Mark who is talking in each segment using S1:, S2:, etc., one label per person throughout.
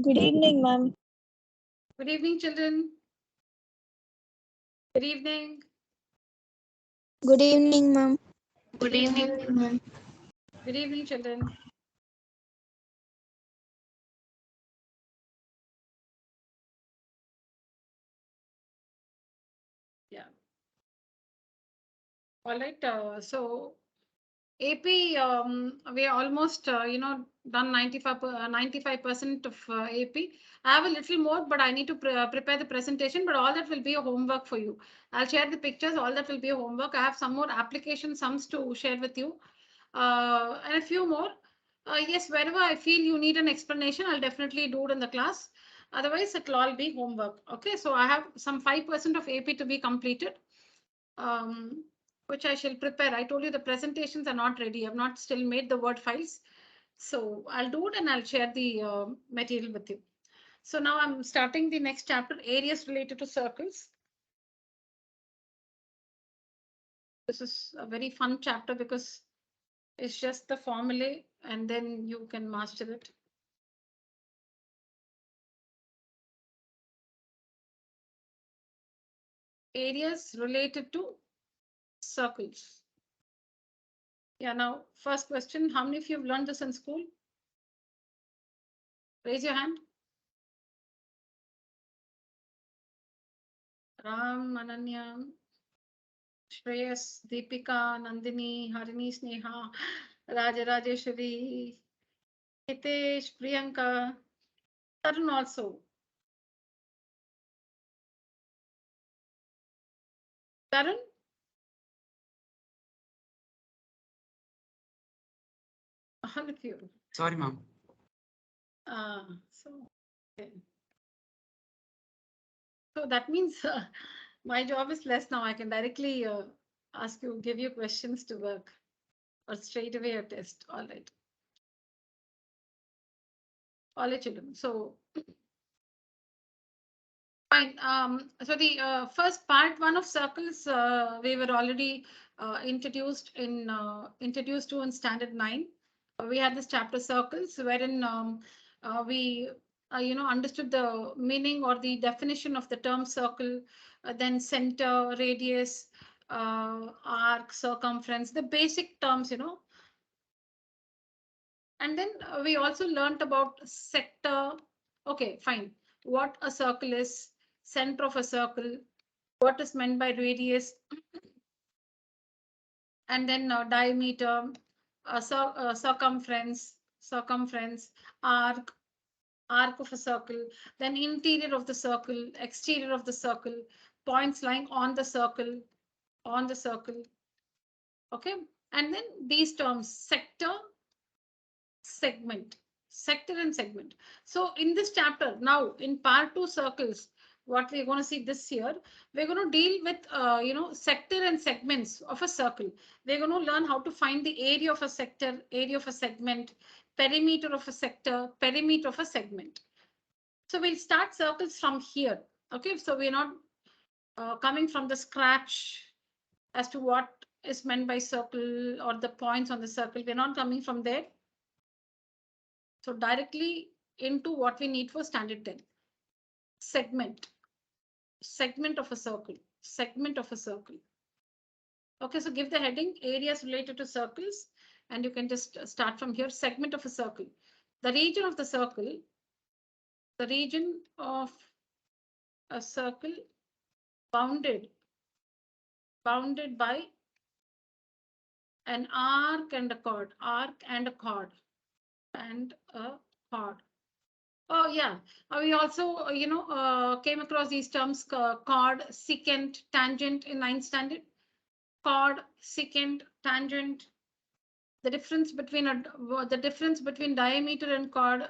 S1: Good evening, ma'am.
S2: Good evening, children. Good evening.
S1: Good evening, ma'am.
S3: Good evening, ma'am.
S2: Good evening, children. Yeah. All right. So AP, we are almost, done 95% of AP. I have a little more, but I need to prepare the presentation, but all that will be a homework for you. I'll share the pictures. All that will be a homework. I have some more application sums to share with you, and a few more. Yes, wherever I feel you need an explanation, I'll definitely do it in the class. Otherwise, it'll all be homework. Okay, so I have some 5% of AP to be completed. Which I shall prepare. I told you the presentations are not ready. I've not still made the Word files. So I'll do it and I'll share the material with you. So now I'm starting the next chapter, areas related to circles. This is a very fun chapter because it's just the formulae and then you can master it. Areas related to circles. Yeah, now first question, how many of you have learned this in school? Raise your hand. Ram, Ananya, Shreyas, Deepika, Nandini, Harini, Sneha, Rajarajeshwari, Hitesh, Priyanka, Tarun also. Tarun? All of you.
S3: Sorry, ma'am.
S2: Okay. So that means my job is less now. I can directly ask you, give you questions to work or straight away a test. All right. All right, children. So fine. So the first part one of circles we were already introduced to in standard 9. We had this chapter circles wherein we understood the meaning or the definition of the term circle, then center, radius, arc, circumference, the basic terms, and then we also learned about sector. Okay, fine. What a circle is, center of a circle, what is meant by radius, and then diameter, circumference, arc, arc of a circle, then interior of the circle, exterior of the circle, points lying on the circle, Okay, and then these terms, sector, segment, sector and segment. So in this chapter, now in part 2 circles, what we're going to see this year, we're going to deal with, sector and segments of a circle. We're going to learn how to find the area of a sector, area of a segment, perimeter of a sector, perimeter of a segment. So we'll start circles from here. Okay, so we're not coming from the scratch as to what is meant by circle or the points on the circle. We're not coming from there. So directly into what we need for standard 10. Segment of a circle, segment of a circle. Okay, so give the heading areas related to circles, and you can just start from here. Segment of a circle. The region of the circle, the region of a circle bounded by an arc and a chord, Oh yeah, we also came across these terms, chord, secant, tangent in 9th standard. Chord, secant, tangent. The difference between diameter and chord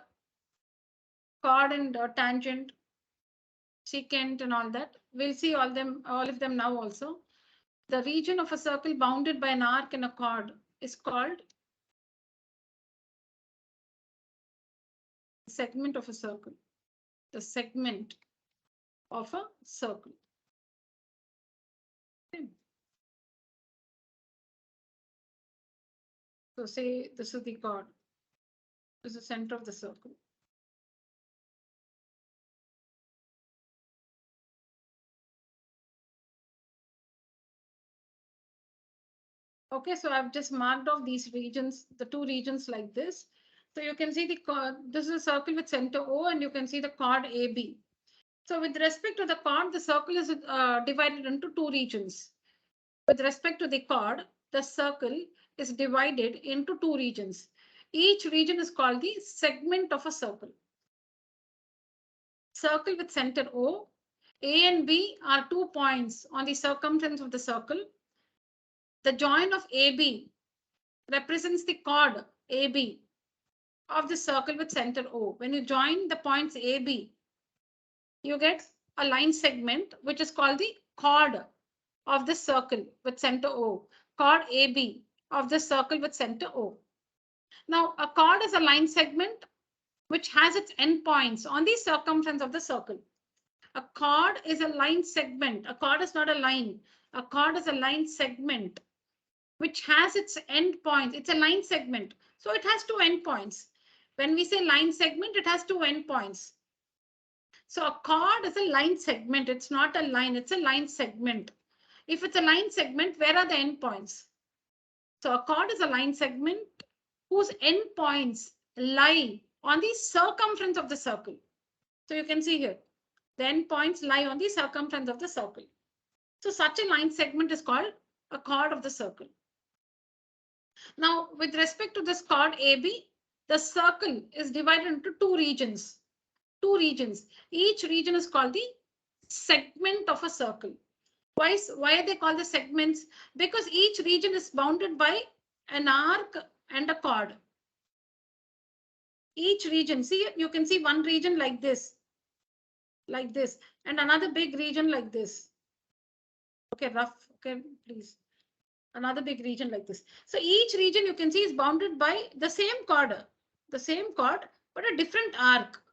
S2: and tangent, secant, and all that. We'll see all of them now also. The region of a circle bounded by an arc and a chord is called segment of a circle. The segment of a circle. Okay. So say this is the chord. This is the center of the circle. Okay, so I've just marked off these regions, the two regions like this. So you can see the chord, this is a circle with center O, and you can see the chord AB. So with respect to the chord, the circle is divided into two regions. With respect to the chord, the circle is divided into two regions. Each region is called the segment of a circle. Circle with center O. A and B are 2 points on the circumference of the circle. The join of AB represents the chord AB of the circle with center O. When you join the points AB, you get a line segment, which is called the chord of the circle with center O, chord AB of the circle with center O. Now, a chord is a line segment which has its endpoints on the circumference of the circle. A chord is a line segment. A chord is not a line. A chord is a line segment which has its endpoints. It's a line segment, so it has two endpoints. When we say line segment, it has two endpoints. So a chord is a line segment. It's not a line, it's a line segment. If it's a line segment, where are the endpoints? So a chord is a line segment whose endpoints lie on the circumference of the circle. So you can see here, the endpoints lie on the circumference of the circle. So such a line segment is called a chord of the circle. Now, with respect to this chord AB, the circle is divided into two regions. Each region is called the segment of a circle. Why are they called the segments? Because each region is bounded by an arc and a chord. Each region, see, you can see one region like this, and another big region like this. Okay, rough, okay, please. Another big region like this. So each region you can see is bounded by the same chord, but a different arc.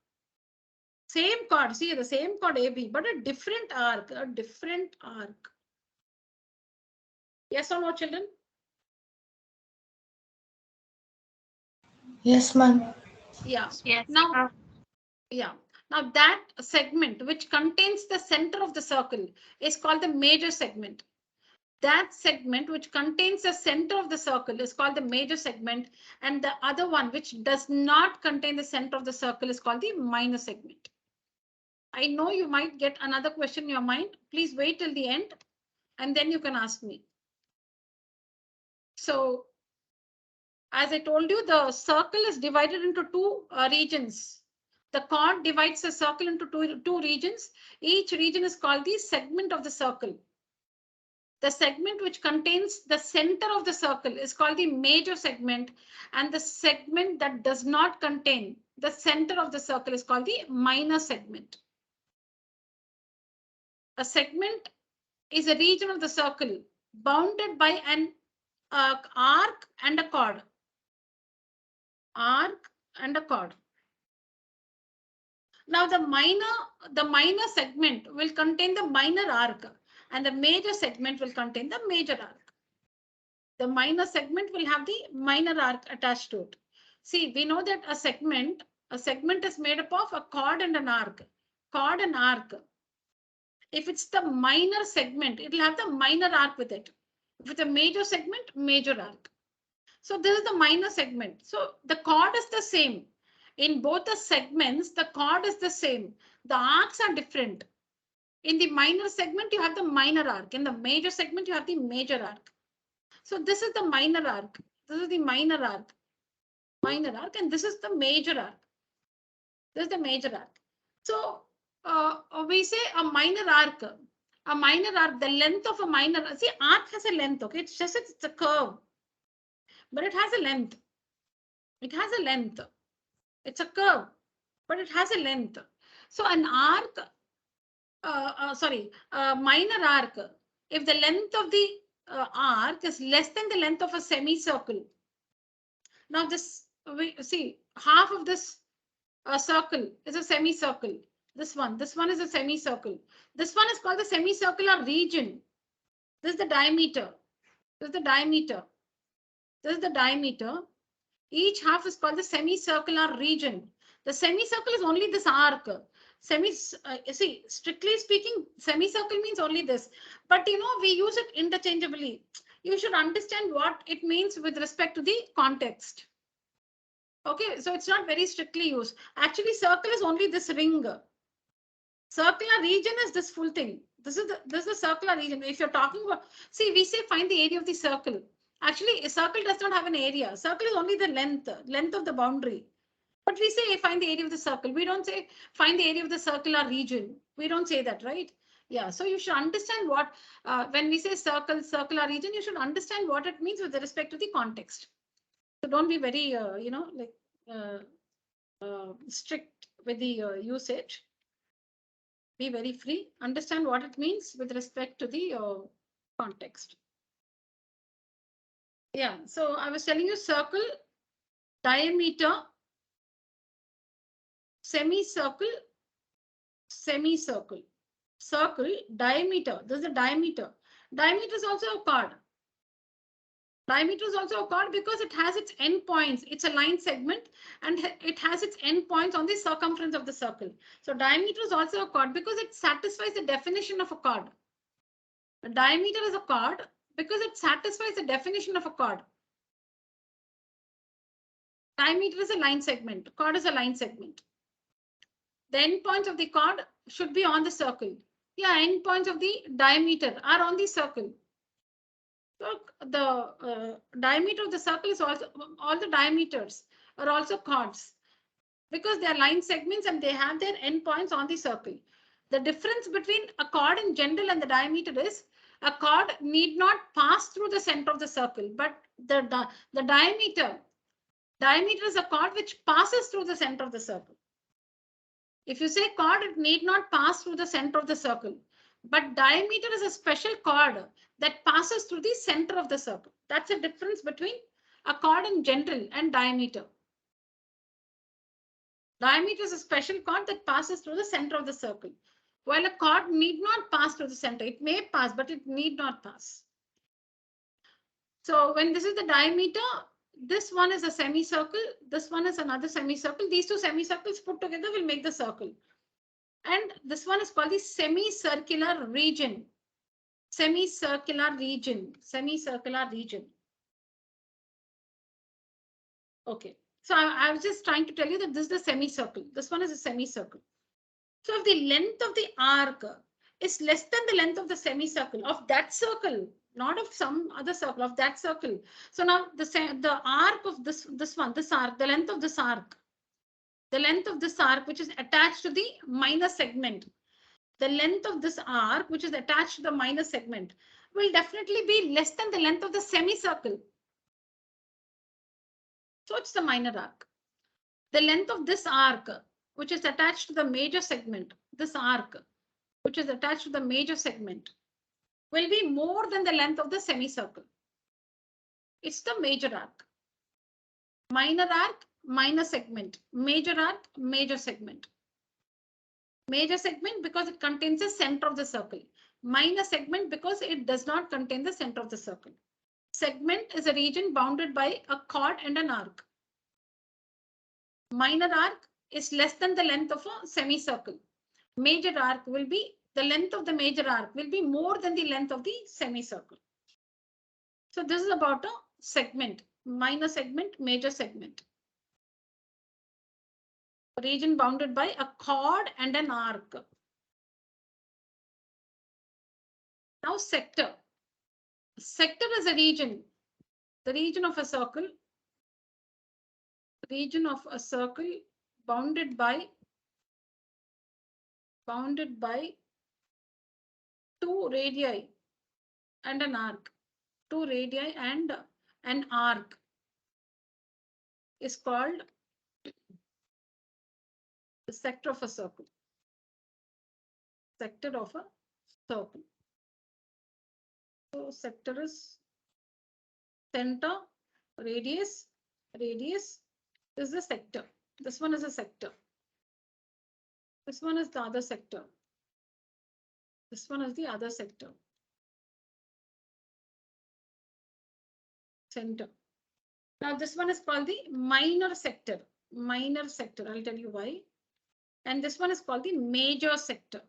S2: Same chord, see the same chord AB, but a different arc, Yes or no, children?
S3: Yes, ma'am.
S2: Yeah.
S3: Yes.
S2: Now, Now that segment which contains the center of the circle is called the major segment. That segment which contains the center of the circle is called the major segment, and the other one which does not contain the center of the circle is called the minor segment. I know you might get another question in your mind. Please wait till the end and then you can ask me. So, as I told you, the circle is divided into two regions. The chord divides the circle into two regions. Each region is called the segment of the circle. The segment which contains the center of the circle is called the major segment, and the segment that does not contain the center of the circle is called the minor segment. A segment is a region of the circle bounded by an arc and a chord. Arc and a chord. Now the minor segment will contain the minor arc, and the major segment will contain the major arc. The minor segment will have the minor arc attached to it. See, we know that a segment is made up of a chord and an arc. Chord and arc. If it's the minor segment, it will have the minor arc with it. If it's a major segment, major arc. So this is the minor segment. So the chord is the same. In both the segments, the chord is the same. The arcs are different. In the minor segment, you have the minor arc. In the major segment, you have the major arc. So this is the minor arc. This is the minor arc. And this is the major arc. This is the major arc. So we say a minor arc. The length of a minor, see, arc has a length, okay? It's a curve, but it has a length. It's a curve, but it has a length. So an arc, minor arc, if the length of the arc is less than the length of a semicircle. Now this, we see, half of this circle is a semicircle. This one is a semicircle. This one is called the semicircular region. This is the diameter. Each half is called the semicircular region. The semicircle is only this arc. See, strictly speaking, semicircle means only this, but we use it interchangeably. You should understand what it means with respect to the context. Okay, so it's not very strictly used. Actually, circle is only this ring. Circular region is this full thing. This is the circular region. If you're talking about, see, we say find the area of the circle. Actually, a circle does not have an area. Circle is only the length of the boundary. But we say find the area of the circle. We don't say find the area of the circular region. We don't say that, right? Yeah. So you should understand what when we say circular region, you should understand what it means with respect to the context. So don't be very strict with the usage. Be very free. Understand what it means with respect to the context. Yeah. So I was telling you circle, diameter, semicircle, semicircle, circle, diameter. This is the diameter. Diameter is also a chord. Diameter is also a chord because it has its endpoints. It's a line segment and it has its endpoints on the circumference of the circle. So diameter is also a chord because it satisfies the definition of a chord. A diameter is a chord because it satisfies the definition of a chord. Diameter is a line segment. Chord is a line segment. The endpoints of the chord should be on the circle. Yeah, endpoints of the diameter are on the circle. So the diameter of the circle is also, all the diameters are also chords because they are line segments and they have their endpoints on the circle. The difference between a chord in general and the diameter is a chord need not pass through the center of the circle, but the diameter is a chord which passes through the center of the circle. If you say chord, it need not pass through the center of the circle. But diameter is a special chord that passes through the center of the circle. That's the difference between a chord in general and diameter. Diameter is a special chord that passes through the center of the circle. While a chord need not pass through the center. It may pass, but it need not pass. So when this is the diameter, this one is a semicircle. This one is another semicircle. These two semicircles put together will make the circle. And this one is called the semicircular region. Semicircular region. Semicircular region. Okay. So I was just trying to tell you that this is the semicircle. This one is a semicircle. So if the length of the arc is less than the length of the semicircle of that circle, not of some other circle, of that circle. So now the arc of this arc, the length of this arc, which is attached to the minor segment, the length of this arc, which is attached to the minor segment, will definitely be less than the length of the semicircle. So it's the minor arc. The length of this arc, which is attached to the major segment, this arc, which is attached to the major segment, will be more than the length of the semicircle. It's the major arc. Minor arc, minor segment. Major arc, major segment. Major segment because it contains the center of the circle. Minor segment because it does not contain the center of the circle. Segment is a region bounded by a chord and an arc. Minor arc is less than the length of a semicircle. Major arc will be, the length of the major arc will be more than the length of the semicircle. So this is about a segment, minor segment, major segment. A region bounded by a chord and an arc. Now sector. Sector is a region, the region of a circle, bounded by two radii and an arc. Two radii and an arc is called the sector of a circle. Sector of a circle. So sector is center, radius is the sector. This one is a sector. This one is the other sector. This one is the other sector. Center. Now this one is called the minor sector. Minor sector. I'll tell you why. And this one is called the major sector.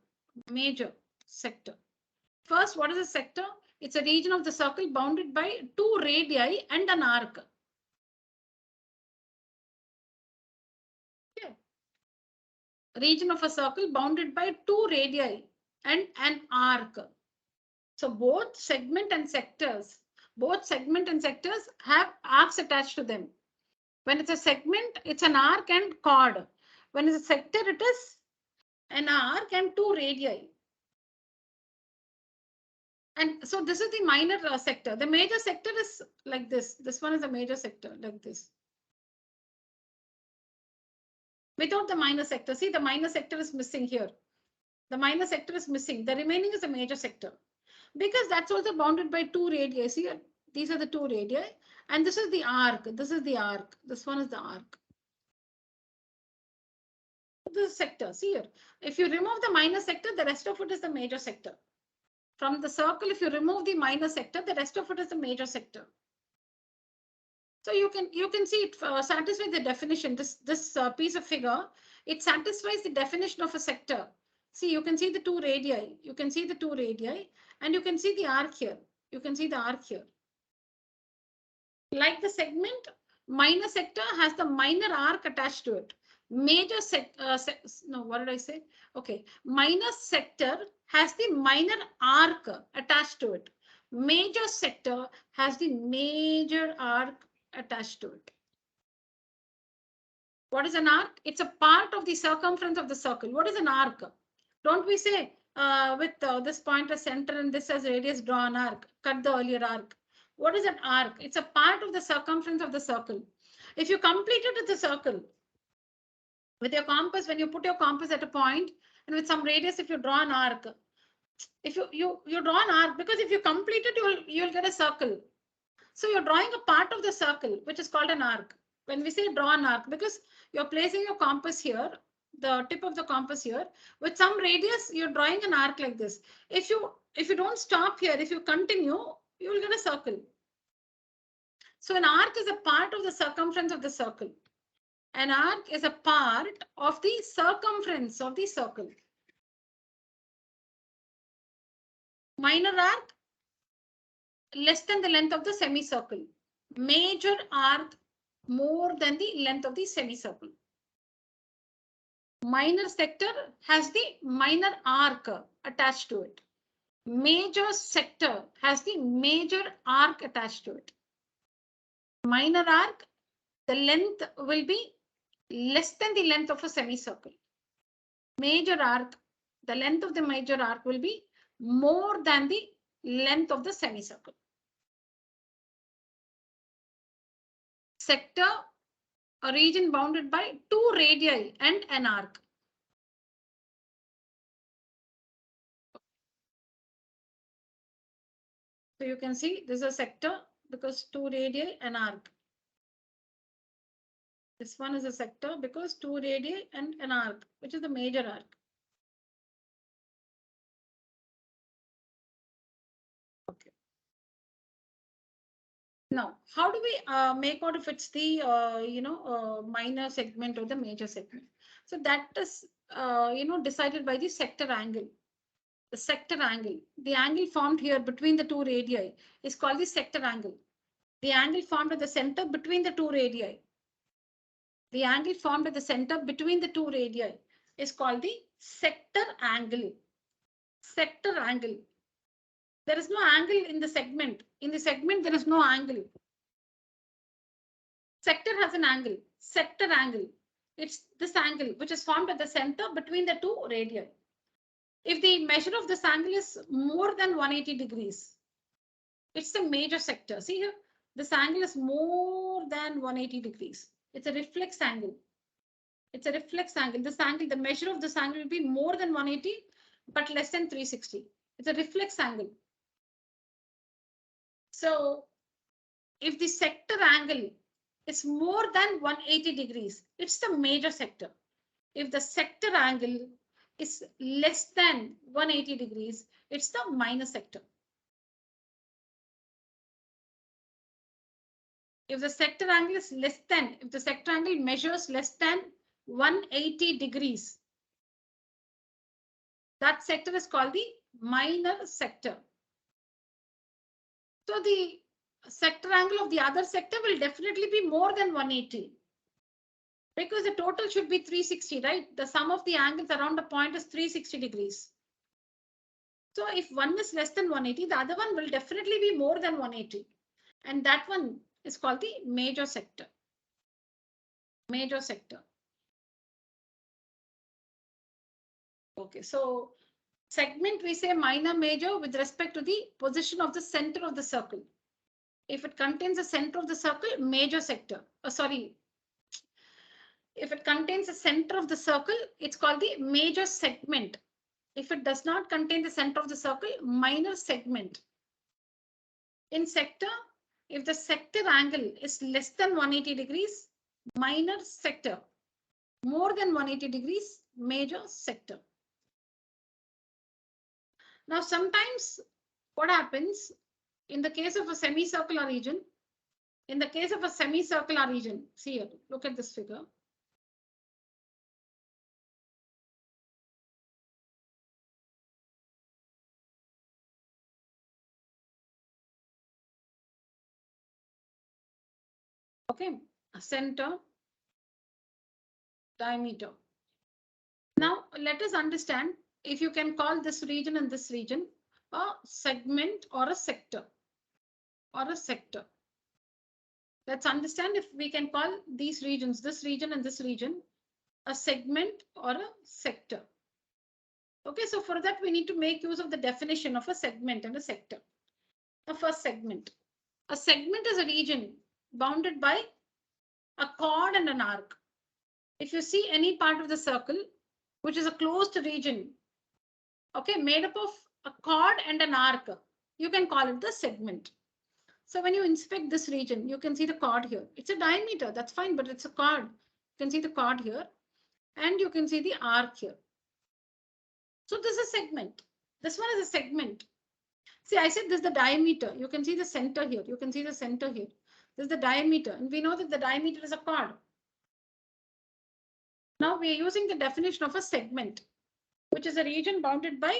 S2: Major sector. First, what is a sector? It's a region of the circle bounded by 2 radii and an arc. Okay. Region of a circle bounded by 2 radii and an arc. So both segment and sectors have arcs attached to them. When it's a segment, it's an arc and chord. When it's a sector, it is an arc and 2 radii. And so this is the minor sector. The major sector is like this. This one is a major sector like this. Without the minor sector, see, the minor sector is missing here. The minor sector is missing. The remaining is a major sector because that's also bounded by 2 radii. See, these are the 2 radii and this is the arc. This is the arc. This one is the arc. This is sector. See here, if you remove the minor sector, the rest of it is the major sector. From the circle, if you remove the minor sector, the rest of it is the major sector. So you can see it satisfies the definition. This piece of figure, it satisfies the definition of a sector. See, you can see the 2 radii. You can see the 2 radii, and you can see the arc here. You can see the arc here. Like the segment, minor sector has the minor arc attached to it. Major no, what did I say? Okay, minor sector has the minor arc attached to it. Major sector has the major arc attached to it. What is an arc? It's a part of the circumference of the circle. What is an arc? Don't we say with this point as center and this as radius, draw an arc, cut the earlier arc. What is an arc? It's a part of the circumference of the circle. If you completed the circle with your compass, when you put your compass at a point and with some radius, if you draw an arc, if you draw an arc, because if you complete it, you'll get a circle. So you're drawing a part of the circle, which is called an arc. When we say draw an arc, because you're placing your compass here, the tip of the compass here, with some radius, you're drawing an arc like this. If you don't stop here, if you continue, you will get a circle. So an arc is a part of the circumference of the circle. An arc is a part of the circumference of the circle. Minor arc, less than the length of the semicircle. Major arc, more than the length of the semicircle. Minor sector has the minor arc attached to it. Major sector has the major arc attached to it. Minor arc, the length will be less than the length of a semicircle. Major arc, the length of the major arc will be more than the length of the semicircle. Sector, a region bounded by 2 radii and an arc. So you can see this is a sector because 2 radii and arc. This one is a sector because 2 radii and an arc, which is the major arc. Okay. Now, how do we make out if it's the minor segment or the major segment? So that is decided by the sector angle. The sector angle, the angle formed here between the 2 radii is called the sector angle. The angle formed at the center between the 2 radii. The angle formed at the center between the 2 radii is called the sector angle. Sector angle. There is no angle in the segment. In the segment, there is no angle. Sector has an angle. Sector angle. It's this angle which is formed at the center between the 2 radii. If the measure of this angle is more than 180 degrees, it's the major sector. See here, this angle is more than 180 degrees. It's a reflex angle. It's a reflex angle. This angle, the measure of this angle will be more than 180, but less than 360. It's a reflex angle. So if the sector angle is more than 180 degrees, it's the major sector. If the sector angle is less than 180 degrees, it's the minor sector. If the sector angle is less than, if the sector angle measures less than 180 degrees, That sector is called the minor sector. So the sector angle of the other sector will definitely be more than 180. Because the total should be 360, right? The sum of the angles around the point is 360 degrees. So if one is less than 180, the other one will definitely be more than 180. And that one is called the major sector. Major sector. Okay, so segment we say minor, major with respect to the position of the center of the circle. If it contains the center of the circle, major sector. If it contains the center of the circle, it's called the major segment. If it does not contain the center of the circle, minor segment. In sector, if the sector angle is less than 180 degrees, minor sector. More than 180 degrees, major sector. Now, sometimes what happens in the case of a semicircular region, see here, look at this figure. Okay, a center, diameter. Now, let us understand if you can call this region and this region a segment or a sector. Let's understand if we can call these regions, this region and this region, a segment or a sector. Okay, so for that we need to make use of the definition of a segment and a sector. The first segment. A segment is a region bounded by a chord and an arc. If you see any part of the circle, which is a closed region, okay, made up of a chord and an arc, you can call it the segment. So when you inspect this region, you can see the chord here. It's a diameter, that's fine, but it's a chord. You can see the chord here and you can see the arc here. So this is a segment. This one is a segment. See, I said this is the diameter. You can see the center here. You can see the center here. This is the diameter. And we know that the diameter is a chord. Now we are using the definition of a segment, which is a region bounded by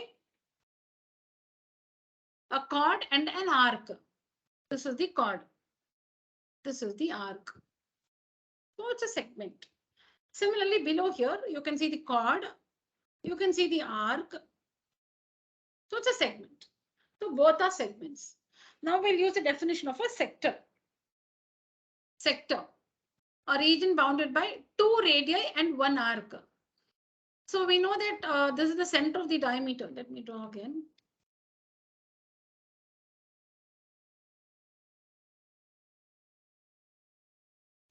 S2: a chord and an arc. This is the chord. This is the arc. So it's a segment. Similarly, below here, you can see the chord. You can see the arc. So it's a segment. So both are segments. Now we'll use the definition of a sector. Sector, a region bounded by 2 radii and 1 arc. So we know that this is the center of the diameter. Let me draw again.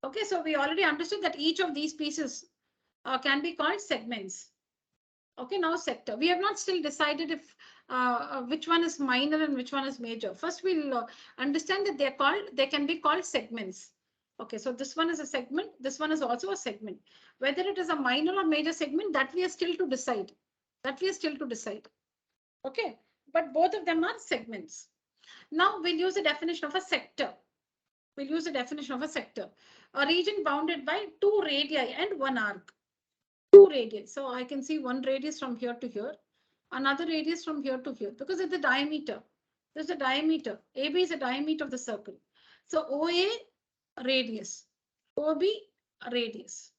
S2: Okay, so we already understood that each of these pieces can be called segments. Okay, now sector. We have not still decided if which one is minor and which one is major. First, we'll understand that they can be called segments. Okay, so this one is a segment. This one is also a segment. Whether it is a minor or major segment, that we are still to decide. Okay, but both of them are segments. Now we'll use the definition of a sector. A region bounded by 2 radii and 1 arc. 2 radii. So I can see one radius from here to here, another radius from here to here, because it's the diameter. There's a diameter. AB is the diameter of the circle. So OA radius, OB radius.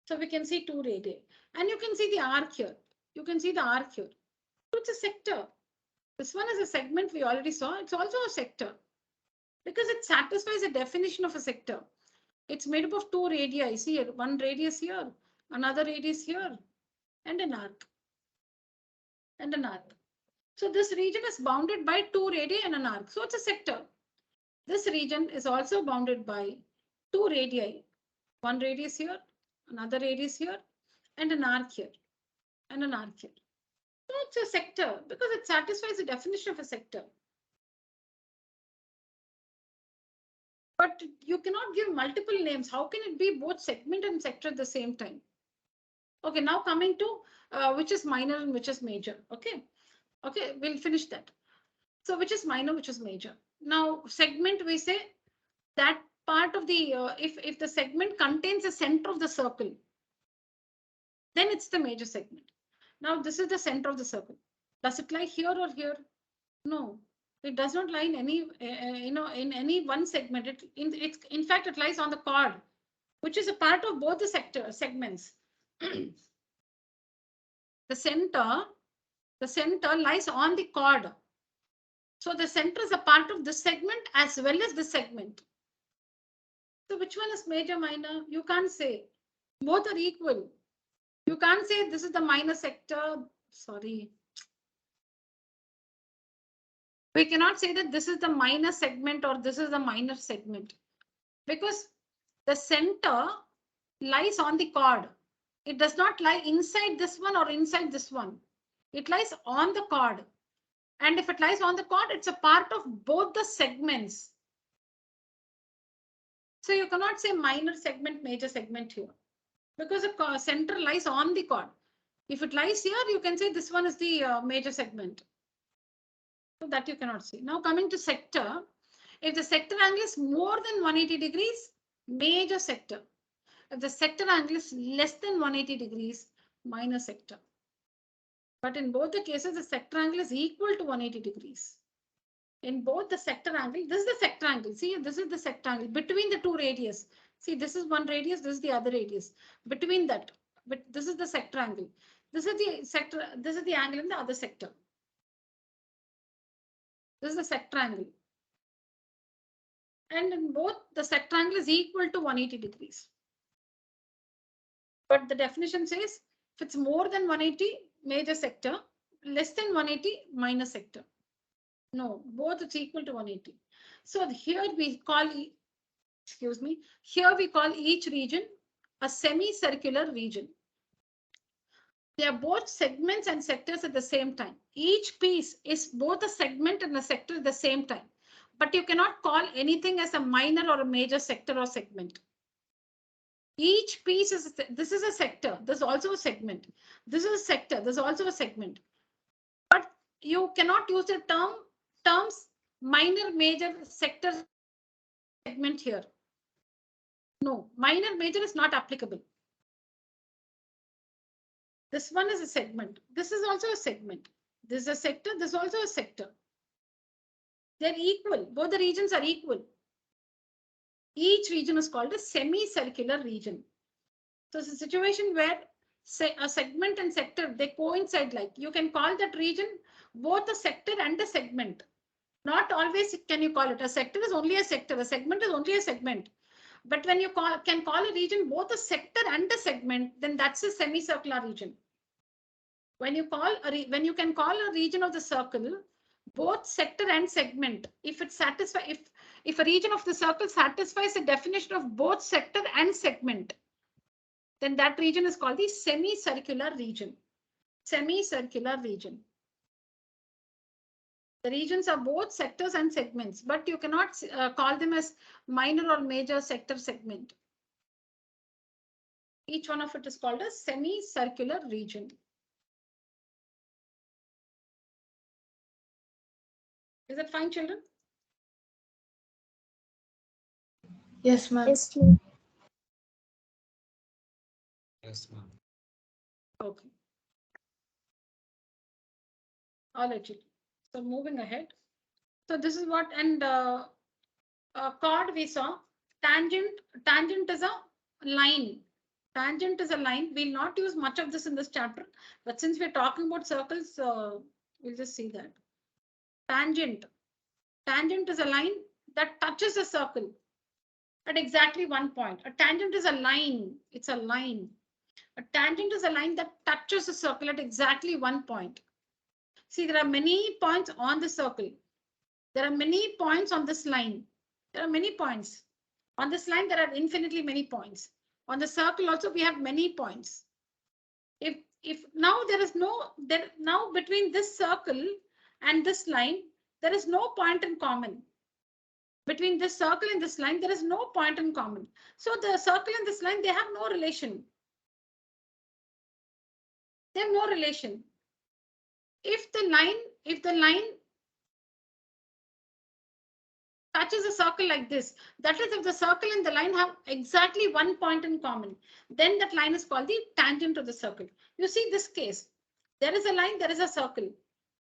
S2: So we can see 2 radii. And you can see the arc here. So it's a sector. This one is a segment we already saw. It's also a sector because it satisfies the definition of a sector. It's made up of 2 radii. See here, one radius here, another radius here, and an arc. So this region is bounded by 2 radii and an arc. So it's a sector. This region is also bounded by 2 radii. One radius here, another radius here, and an arc here, So it's a sector because it satisfies the definition of a sector. But you cannot give multiple names. How can it be both segment and sector at the same time? Okay, now coming to which is minor and which is major. Okay, we'll finish that. So which is minor, which is major. Now segment, we say that part of the, if the segment contains the center of the circle, then it's the major segment. Now this is the center of the circle. Does it lie here or here? No, it does not lie in any, in any one segment. In fact, it lies on the chord, which is a part of both the segments. the center lies on the chord. So the center is a part of this segment as well as this segment. So which one is major, minor? You can't say. Both are equal. You can't say this is the minor sector. Sorry. We cannot say that this is the minor segment or this is the minor segment, because the center lies on the chord. It does not lie inside this one or inside this one. It lies on the chord. And if it lies on the chord, it's a part of both the segments. So you cannot say minor segment, major segment here, because the center lies on the chord. If it lies here, you can say this one is the major segment. So that you cannot see. Now coming to sector, if the sector angle is more than 180 degrees, major sector. If the sector angle is less than 180 degrees, minor sector. But in both the cases, the sector angle is equal to 180 degrees. In both the sector angle, this is the sector angle. See, this is the sector angle between the two radius. See, this is one radius, this is the other radius. Between that, but this is the sector angle. This is the sector, this is the angle in the other sector. This is the sector angle. And in both, the sector angle is equal to 180 degrees. But the definition says if it's more than 180, major sector, less than 180, minor sector. No, both it's equal to 180. So here we call, here we call each region a semicircular region. They are both segments and sectors at the same time. Each piece is both a segment and a sector at the same time. But you cannot call anything as a minor or a major sector or segment. Each piece is, this is a sector, this is also a segment. This is a sector, this is also a segment. But you cannot use the terms minor, major, sector, segment here. No, minor, major is not applicable. This one is a segment. This is also a segment. This is a sector, this is also a sector. They're equal, both the regions are equal. Each region is called a semicircular region. So it's a situation where say a segment and sector, they coincide. Like you can call that region both a sector and a segment. Not always can you call it a sector is only a sector, a segment is only a segment. But when you can call a region both a sector and a segment, then that's a semicircular region. When you can call a region of the circle both sector and segment, if it satisfies, if a region of the circle satisfies the definition of both sector and segment, then that region is called the semicircular region. Semicircular region. The regions are both sectors and segments, but you cannot call them as minor or major sector segment. Each one of it is called a semicircular region. Is that fine, children?
S3: Yes, ma'am.
S1: Yes, ma'am.
S4: Yes, ma'am.
S2: Okay. I'll let you. So moving ahead. So this is what, and chord we saw. Tangent is a line. Tangent is a line. We'll not use much of this in this chapter, but since we're talking about circles, we'll just see that. Tangent is a line that touches a circle at exactly one point. A tangent is a line. It's a line. A tangent is a line that touches a circle at exactly one point. See, there are many points on the circle. There are many points on this line. There are many points. On this line, there are infinitely many points. On the circle also, we have many points. If now there is now between this circle and this line, there is no point in common. Between this circle and this line, there is no point in common. So the circle and this line, they have no relation. They have no relation. If the line touches a circle like this, that is, if the circle and the line have exactly one point in common, then that line is called the tangent of the circle. You see this case. There is a line, there is a circle.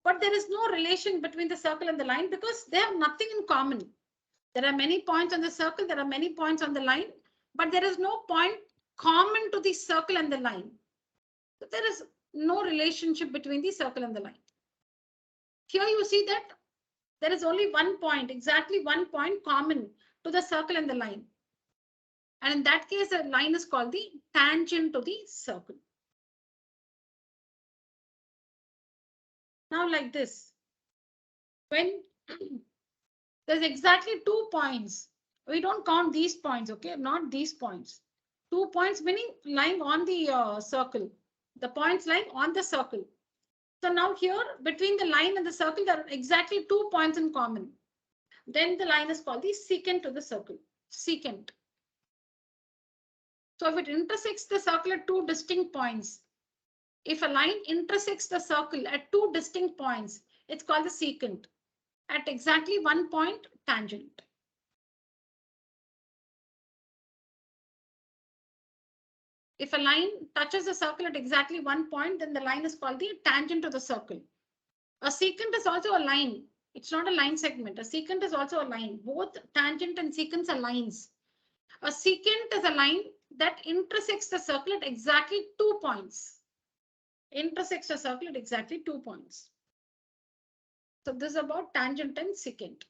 S2: But there is no relation between the circle and the line because they have nothing in common. There are many points on the circle, there are many points on the line, but there is no point common to the circle and the line. So there is no relationship between the circle and the line. Here you see that there is only one point, exactly one point common to the circle and the line. And in that case, the line is called the tangent to the circle. Now like this, when there's exactly 2 points, we don't count these points, okay? Not these points. 2 points meaning lying on the circle. The points lying on the circle. So now here, between the line and the circle, there are exactly 2 points in common. Then the line is called the secant to the circle. Secant. So if it intersects the circle at 2 distinct points, if a line intersects the circle at 2 distinct points, it's called the secant. At exactly 1 point, tangent. If a line touches the circle at exactly 1 point, then the line is called the tangent to the circle. A secant is also a line. It's not a line segment. A secant is also a line. Both tangent and secants are lines. A secant is a line that intersects the circle at exactly 2 points. Intersects the circle at exactly 2 points. So this is about tangent and secant.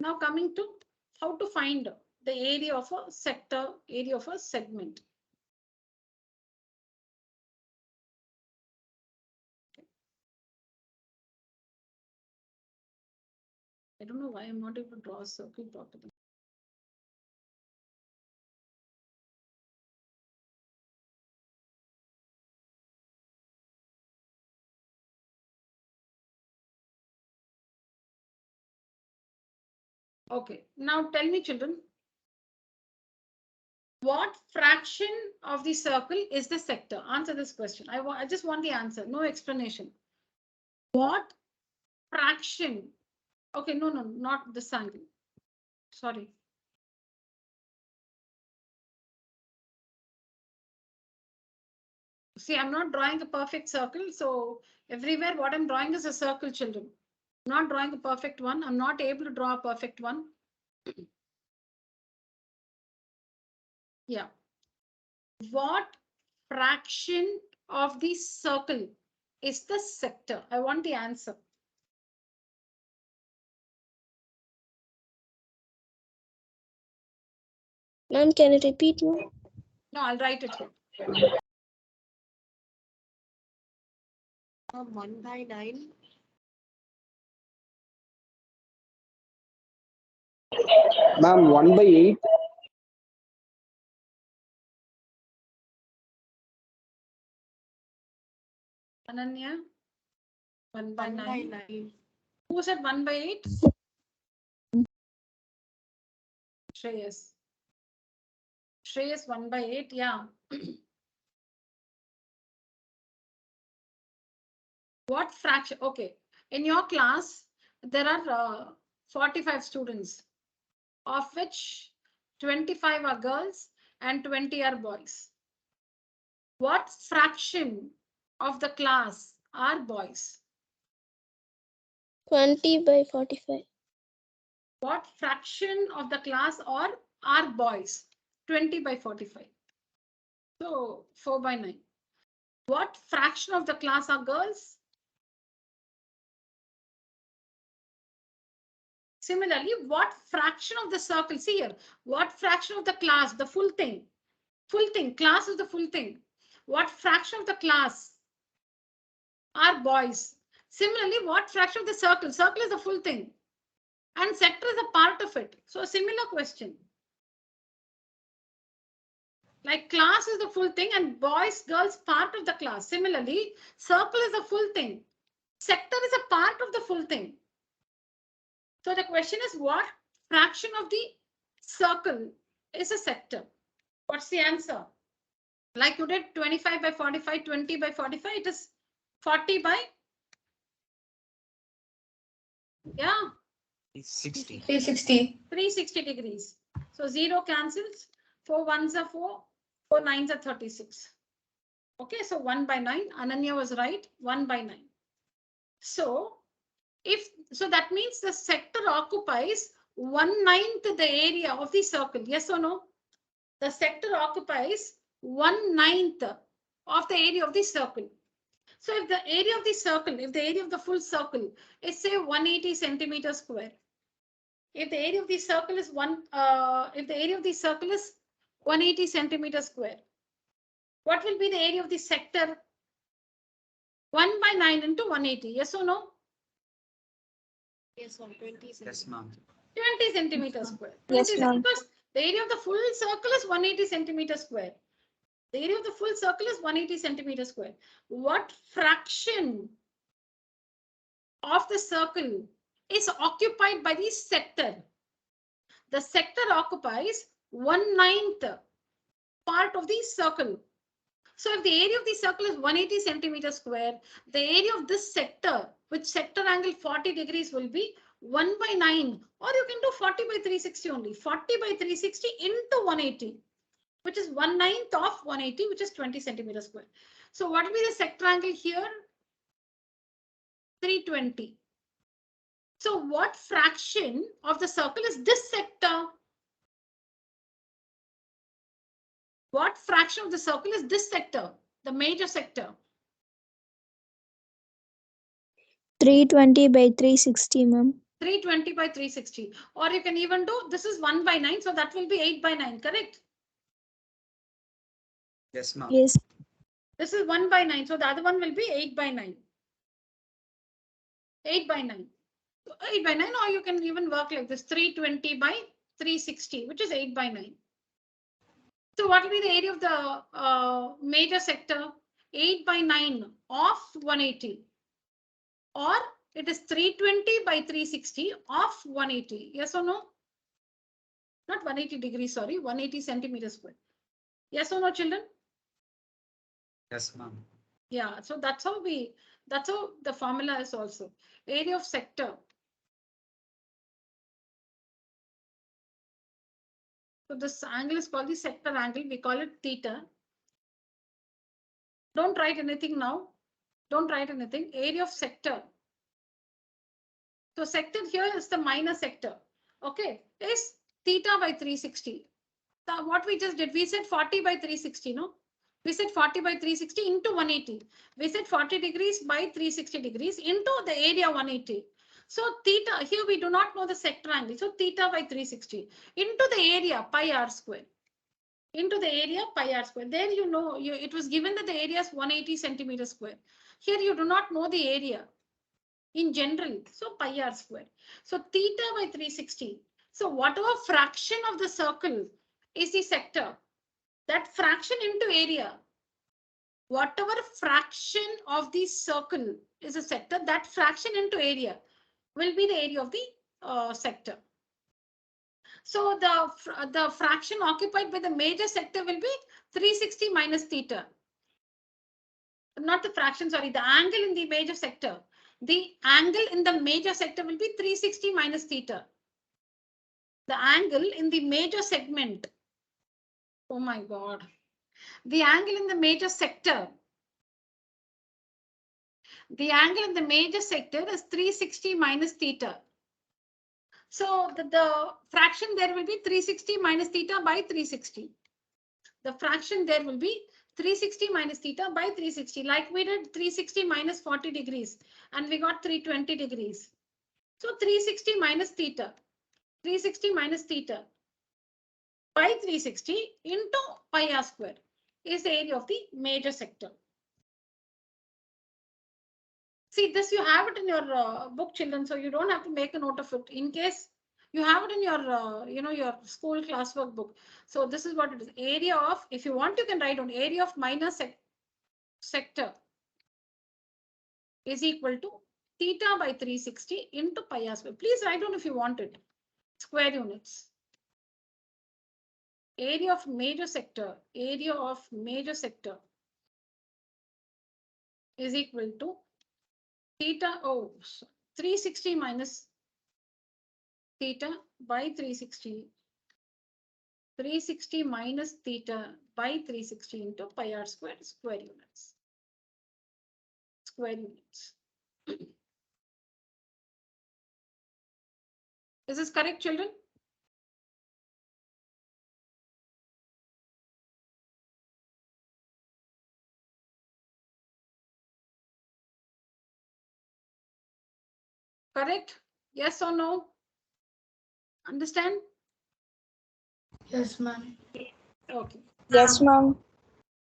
S2: Now coming to how to find the area of a sector, area of a segment. I don't know why I'm not able to draw a circle properly. Okay, now tell me children, what fraction of the circle is the sector? Answer this question. I just want the answer, no explanation. What fraction? Okay, no, not this angle. Sorry. See, I'm not drawing a perfect circle. So everywhere what I'm drawing is a circle, children. I'm not drawing a perfect one. I'm not able to draw a perfect one. Yeah. What fraction of the circle is the sector? I want the answer.
S1: Ma'am, can you repeat, ma'am?
S2: No, I'll write it here.
S3: 1/9.
S4: Ma'am, 1/8.
S2: Ananya? 1/9.
S3: 1/9.
S2: Who said 1/8? Shreyas. Shreyas 1/8, yeah. What fraction? Okay, in your class, there are 45 students, of which 25 are girls and 20 are boys. What fraction of the class are boys?
S1: 20/45.
S2: What fraction of the class are boys? 20/45. So 4/9. What fraction of the class are girls? Similarly, what fraction of the circle? See here, what fraction of the class, the full thing? Full thing, class is the full thing. What fraction of the class are boys? Similarly, what fraction of the circle? Circle is the full thing. And sector is a part of it. So a similar question. Like class is the full thing and boys, girls part of the class. Similarly, circle is the full thing. Sector is a part of the full thing. So the question is, what fraction of the circle is a sector? What's the answer? Like you did 25/45, 20/45, it is 40 by, yeah,
S3: 360.
S2: 360 degrees. So 0 cancels, 4 1s are 4, 4 9s are 36. Okay, so 1 by 9. Ananya was right. 1 by 9. So that means the sector occupies 1/9 the area of the circle. Yes or no? The sector occupies 1/9 of the area of the circle. So if the area of the circle, if the area of the full circle is say 180 centimeters square, if the area of the circle is 180 centimeters square, what will be the area of the sector? 1 by 9 into 180. Yes or no?
S3: Yes, ma'am. 20
S4: Yes,
S3: centimeters.
S4: ma'am.
S2: 20 centimeters square.
S1: Yes,
S2: 20
S1: ma'am.
S2: because the area of the full circle is 180 centimeters square. The area of the full circle is 180 centimeters square. What fraction of the circle is occupied by the sector? The sector occupies 1/9 part of the circle. So if the area of the circle is 180 centimeters square, the area of this sector, with sector angle 40 degrees, will be 1 by 9, or you can do 40 by 360 only. 40 by 360 into 180, which is 1/9 of 180, which is 20 centimeters square. So what will be the sector angle here? 320. So what fraction of the circle is this sector? What fraction of the circle is this sector, the major sector?
S1: 320 by 360, ma'am.
S2: 320 by 360. Or you can even do, this is 1 by 9, so that will be 8 by 9, correct?
S4: Yes, ma'am.
S1: Yes.
S2: This is 1 by 9, so the other one will be 8 by 9. 8 by 9. So 8 by 9, or you can even work like this, 320 by 360, which is 8 by 9. So what will be the area of the major sector? 8 by 9 of 180. Or it is 320 by 360 of 180. Yes or no? Not 180 degrees, sorry, 180 centimeters square. Yes or no, children?
S4: Yes, ma'am.
S2: Yeah, so that's how the formula is also. Area of sector. So this angle is called the sector angle. We call it theta. Don't write anything now. Don't write anything. Area of sector. So sector here is the minor sector. Okay, is theta by 360. So what we just did, we said 40 by 360, no? We said 40 by 360 into 180. We said 40 degrees by 360 degrees into the area 180. So theta, here we do not know the sector angle. So theta by 360 into the area pi r square. Into the area pi r square. There you know, it was given that the area is 180 centimeters square. Here you do not know the area in general. So pi r square. So theta by 360. So whatever fraction of the circle is the sector, that fraction into area, whatever fraction of the circle is a sector, that fraction into area will be the area of the sector. So the fraction occupied by the major sector will be 360 minus theta. Not the fraction, sorry, the angle in the major sector. The angle in the major sector will be 360 minus theta. The angle in the major segment. Oh my God. The angle in the major sector. The angle in the major sector is 360 minus theta. So the fraction there will be 360 minus theta by 360. The fraction there will be 360 minus theta by 360. Like we did 360 minus 40 degrees and we got 320 degrees. So 360 minus theta. 360 minus theta by 360 into pi r square is the area of the major sector. See, this you have it in your book, children, so you don't have to make a note of it. In case you have it in your, your school classwork book. So this is what it is. Area of, if you want, you can write down area of minor sector is equal to theta by 360 into pi r square. Please write down if you want it. Square units. Area of major sector is equal to theta, 360 minus theta by 360. 360 minus theta by 360 into pi r squared square units. Square units. Is this correct, children? Correct? Yes or no? Understand?
S3: Yes, ma'am.
S2: Okay.
S1: Yes, ma'am.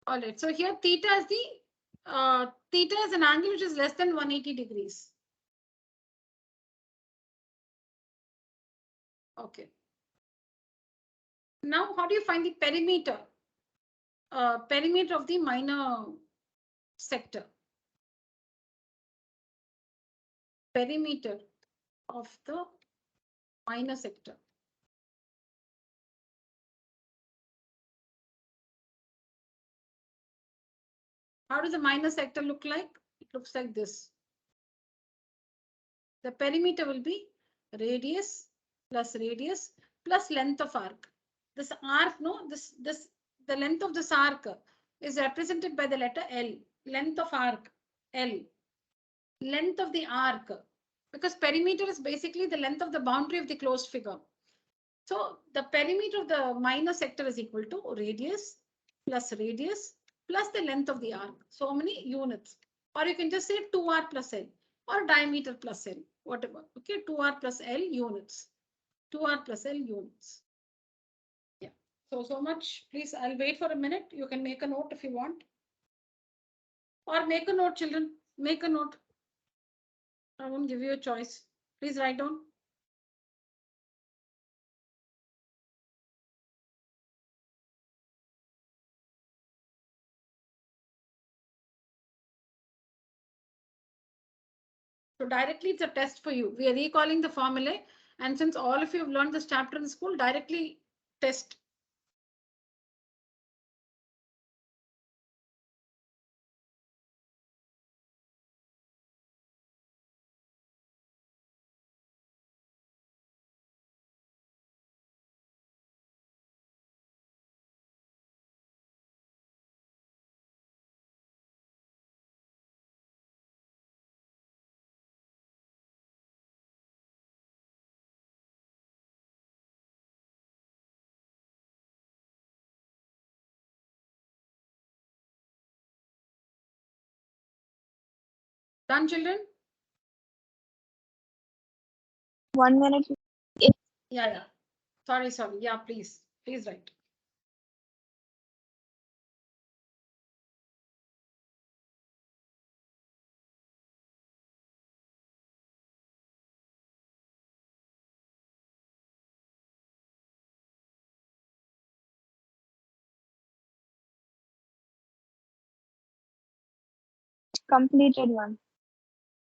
S2: All right. So here theta is theta is an angle which is less than 180 degrees. Okay. Now, how do you find the perimeter? Perimeter of the minor sector. Perimeter of the minor sector. How does the minor sector look like? It looks like this. The perimeter will be radius plus length of arc. This arc, no, the length of this arc is represented by the letter L. Length of arc, L. Length of the arc, because perimeter is basically the length of the boundary of the closed figure. So the perimeter of the minor sector is equal to radius plus the length of the arc. So many units. Or you can just say 2r plus L or diameter plus L, whatever. Okay, 2r plus L units. 2r plus L units. Yeah. So much. Please, I'll wait for a minute. You can make a note if you want. Or make a note, children. Make a note. I won't give you a choice. Please write down. So directly it's a test for you. We are recalling the formulae. And since all of you have learned this chapter in school, directly test. Done, children?
S1: 1 minute.
S2: Yeah. Sorry. Yeah, please write.
S1: Completed one.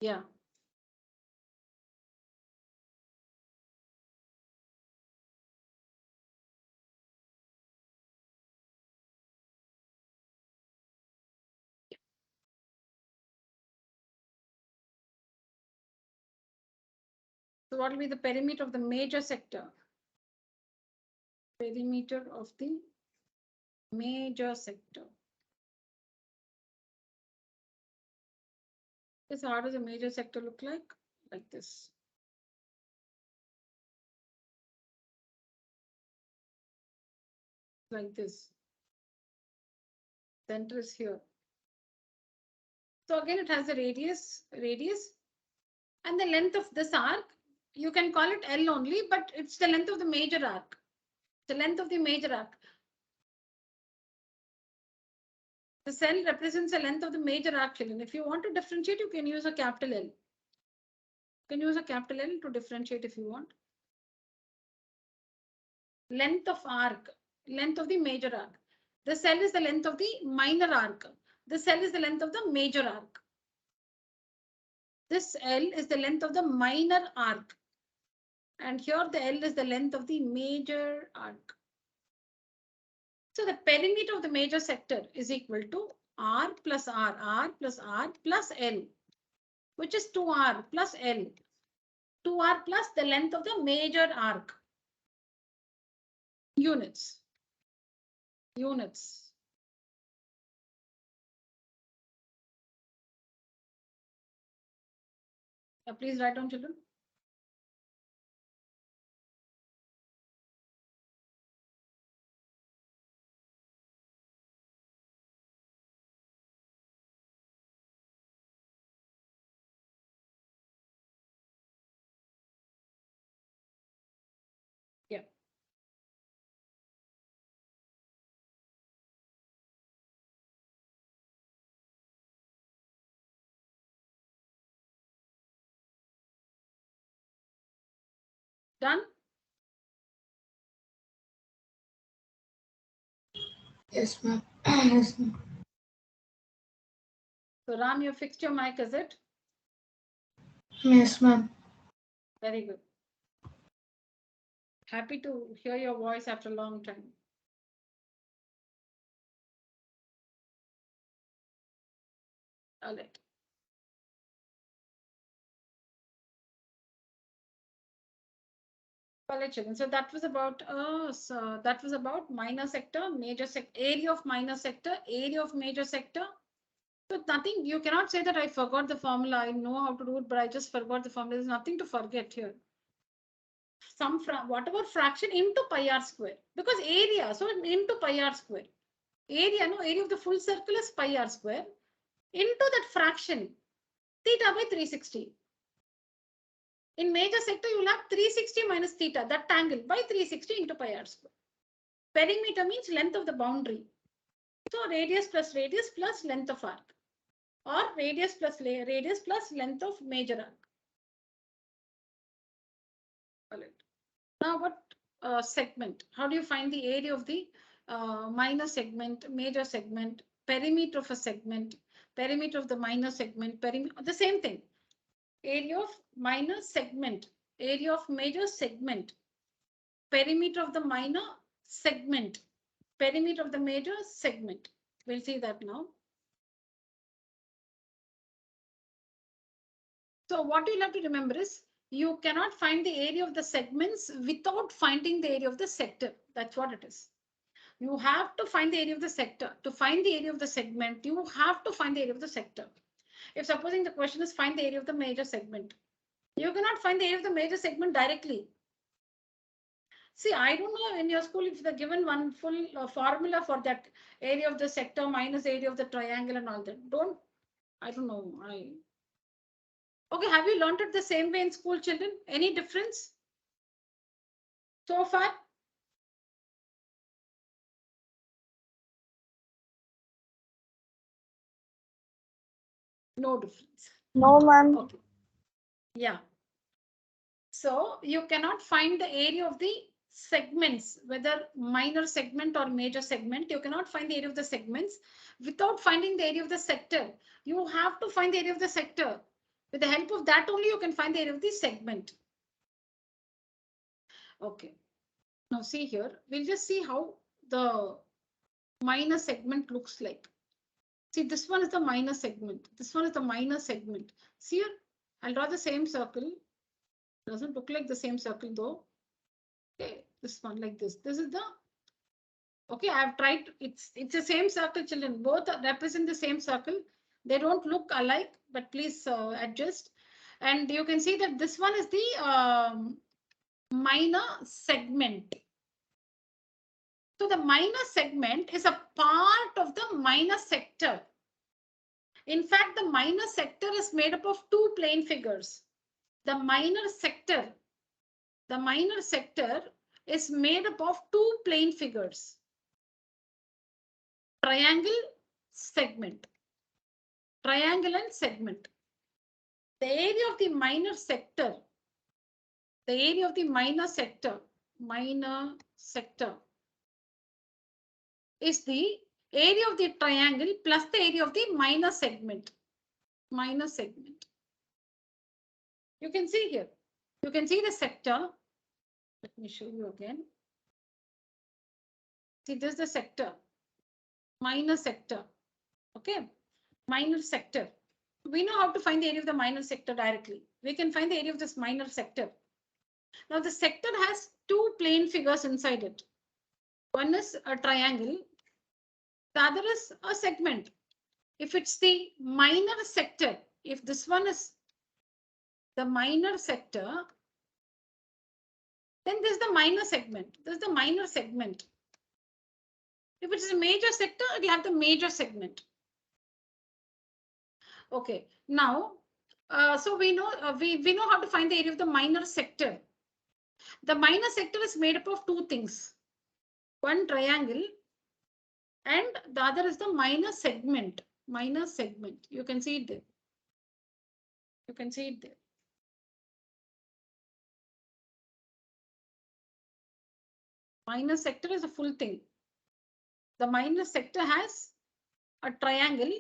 S2: Yeah. So what will be the perimeter of the major sector? Perimeter of the major sector. This, how does a major sector look like? Like this. Like this. Center is here. So again, it has a radius, and the length of this arc. You can call it L only, but it's the length of the major arc. The length of the major arc. The cell represents the length of the major arc, children. If you want to differentiate, you can use a capital L. You can use a capital L to differentiate if you want. Length of arc, length of the major arc. The cell is the length of the minor arc. The cell is the length of the major arc. This L is the length of the minor arc. And here the L is the length of the major arc. So the perimeter of the major sector is equal to R plus R plus R plus L, which is 2R plus L. 2R plus the length of the major arc. Units. units. Please write down, children. Yeah. Done?
S3: Yes, ma'am. Yes, ma'am.
S2: So Ram, you fixed your mic, is it?
S3: Yes, ma'am.
S2: Very good. Happy to hear your voice after a long time. All right. Children. So that was about minor sector, major sector, area of minor sector, area of major sector. So nothing, you cannot say that I forgot the formula. I know how to do it, but I just forgot the formula. There's nothing to forget here. Whatever fraction into pi r square, because area, so into pi r square. Area of the full circle is pi r square. Into that fraction, theta by 360. In major sector, you will have 360 minus theta, that angle by 360 into pi r square. Perimeter means length of the boundary. So radius plus length of arc, or radius plus length of major arc. Now what segment? How do you find the area of the minor segment, major segment, perimeter of a segment, perimeter of the minor segment, perimeter, the same thing. Area of minor segment, area of major segment, perimeter of the minor segment, perimeter of the major segment. We'll see that now. So what you'll have to remember is you cannot find the area of the segments without finding the area of the sector. That's what it is. You have to find the area of the sector. To find the area of the segment, you have to find the area of the sector. If supposing the question is find the area of the major segment, you cannot find the area of the major segment directly. See, I don't know in your school if they're given one full formula for that area of the sector minus area of the triangle and all that. I don't know. Okay, have you learned it the same way in school, children? Any difference so far? No difference.
S1: No, ma'am.
S2: Okay. Yeah. So you cannot find the area of the segments, whether minor segment or major segment. You cannot find the area of the segments without finding the area of the sector. You have to find the area of the sector. With the help of that only you can find the area of the segment. Okay. Now see here, we'll just see how the minor segment looks like. See, this one is the minor segment. This one is the minor segment. See here, I'll draw the same circle. Doesn't look like the same circle though. Okay, this one like this. This is the, okay, I've tried, it's the same circle, children. Both represent the same circle. They don't look alike, but please adjust. And you can see that this one is the minor segment. So the minor segment is a part of the minor sector. In fact, the minor sector is made up of two plane figures. The minor sector is made up of two plane figures. Triangle, segment. Triangle and segment. The area of the minor sector, is the area of the triangle plus the area of the minor segment. Minor segment. You can see here. You can see the sector. Let me show you again. See, this is the sector. Minor sector. Okay. Minor sector. We know how to find the area of the minor sector directly. We can find the area of this minor sector. Now the sector has two plane figures inside it. One is a triangle The other is a segment. If it's the minor sector, if this one is the minor sector, then there's the minor segment. There's the minor segment. If it is a major sector, it will have the major segment. Okay, now, so we know we know how to find the area of the minor sector. The minor sector is made up of two things. One triangle and the other is the minor segment. Minor segment. You can see it there. You can see it there. Minor sector is a full thing. The minor sector has a triangle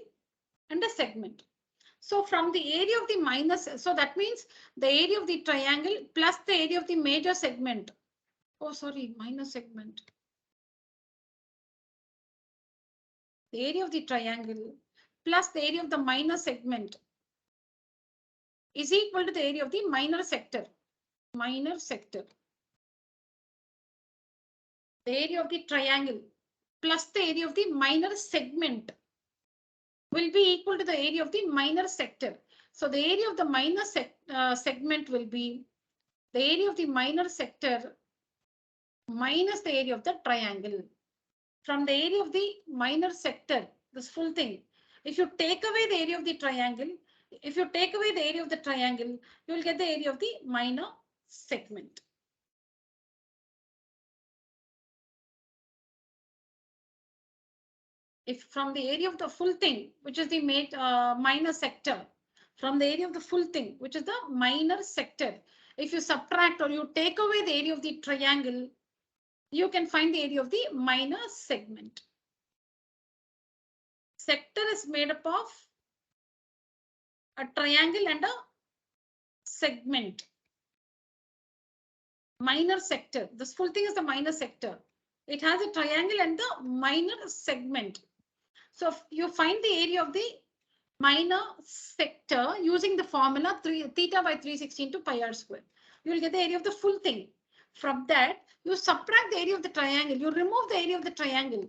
S2: and a segment. So from the area of the minor, so that means the area of the triangle plus the area of the major segment. Oh, sorry, minor segment. The area of the triangle plus the area of the minor segment is equal to the area of the minor sector. Minor sector. The area of the triangle plus the area of the minor segment will be equal to the area of the minor sector. So the area of the minor segment will be the area of the minor sector minus the area of the triangle. From the area of the minor sector, this full thing, if you take away the area of the triangle, you will get the area of the minor segment. If from the area of the full thing, which is the minor sector, from the area of the full thing, which is the minor sector, if you subtract or you take away the area of the triangle, you can find the area of the minor segment. Sector is made up of a triangle and a segment. Minor sector. This full thing is the minor sector. It has a triangle and the minor segment. So you find the area of the minor sector using the formula theta by 360 into pi r square. You will get the area of the full thing. From that, you subtract the area of the triangle. You remove the area of the triangle.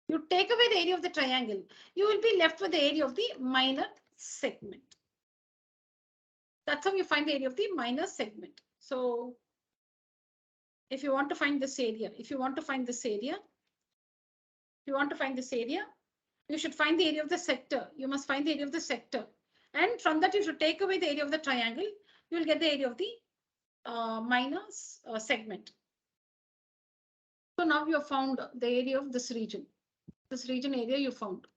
S2: You take away the area of the triangle. You will be left with the area of the minor segment. That's how you find the area of the minor segment. So if you want to find this area, you should find the area of the sector. You must find the area of the sector. And from that, you should take away the area of the triangle. You will get the area of the minor segment. So now you have found the area of this region. This region area you found.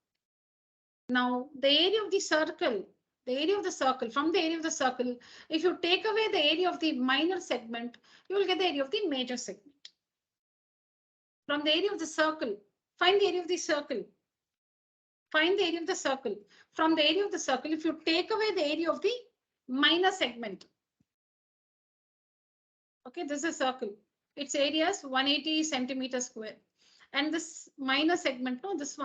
S2: Now the area of the circle, from the area of the circle, if you take away the area of the minor segment, you will get the area of the major segment. From the area of the circle, find the area of the circle. Find the area of the circle. From the area of the circle, if you take away the area of the minor segment. Okay, this is a circle. Its area is 180 centimeters square. And this minor segment, no, this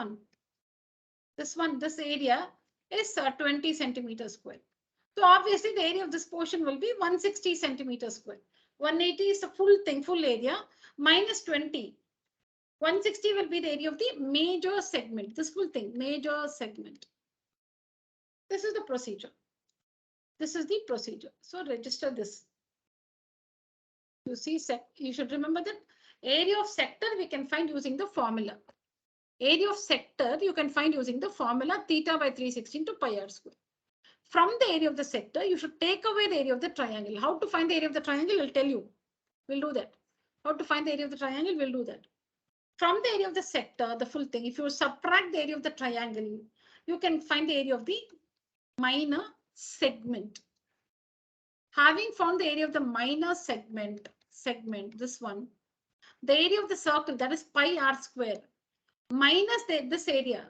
S2: area is 20 centimeters square. So obviously the area of this portion will be 160 centimeters square. 180 is the full thing, full area, minus 20. 160 will be the area of the major segment, this full thing, major segment. This is the procedure. So register this. You see, you should remember that area of sector we can find using the formula. Area of sector you can find using the formula theta by 360 into pi r square. From the area of the sector, you should take away the area of the triangle. How to find the area of the triangle, I'll tell you. We'll do that. How to find the area of the triangle, we'll do that. From the area of the sector, the full thing, if you subtract the area of the triangle, you can find the area of the minor segment. Having found the area of the minor segment, this one, the area of the circle, that is pi r square, minus this area,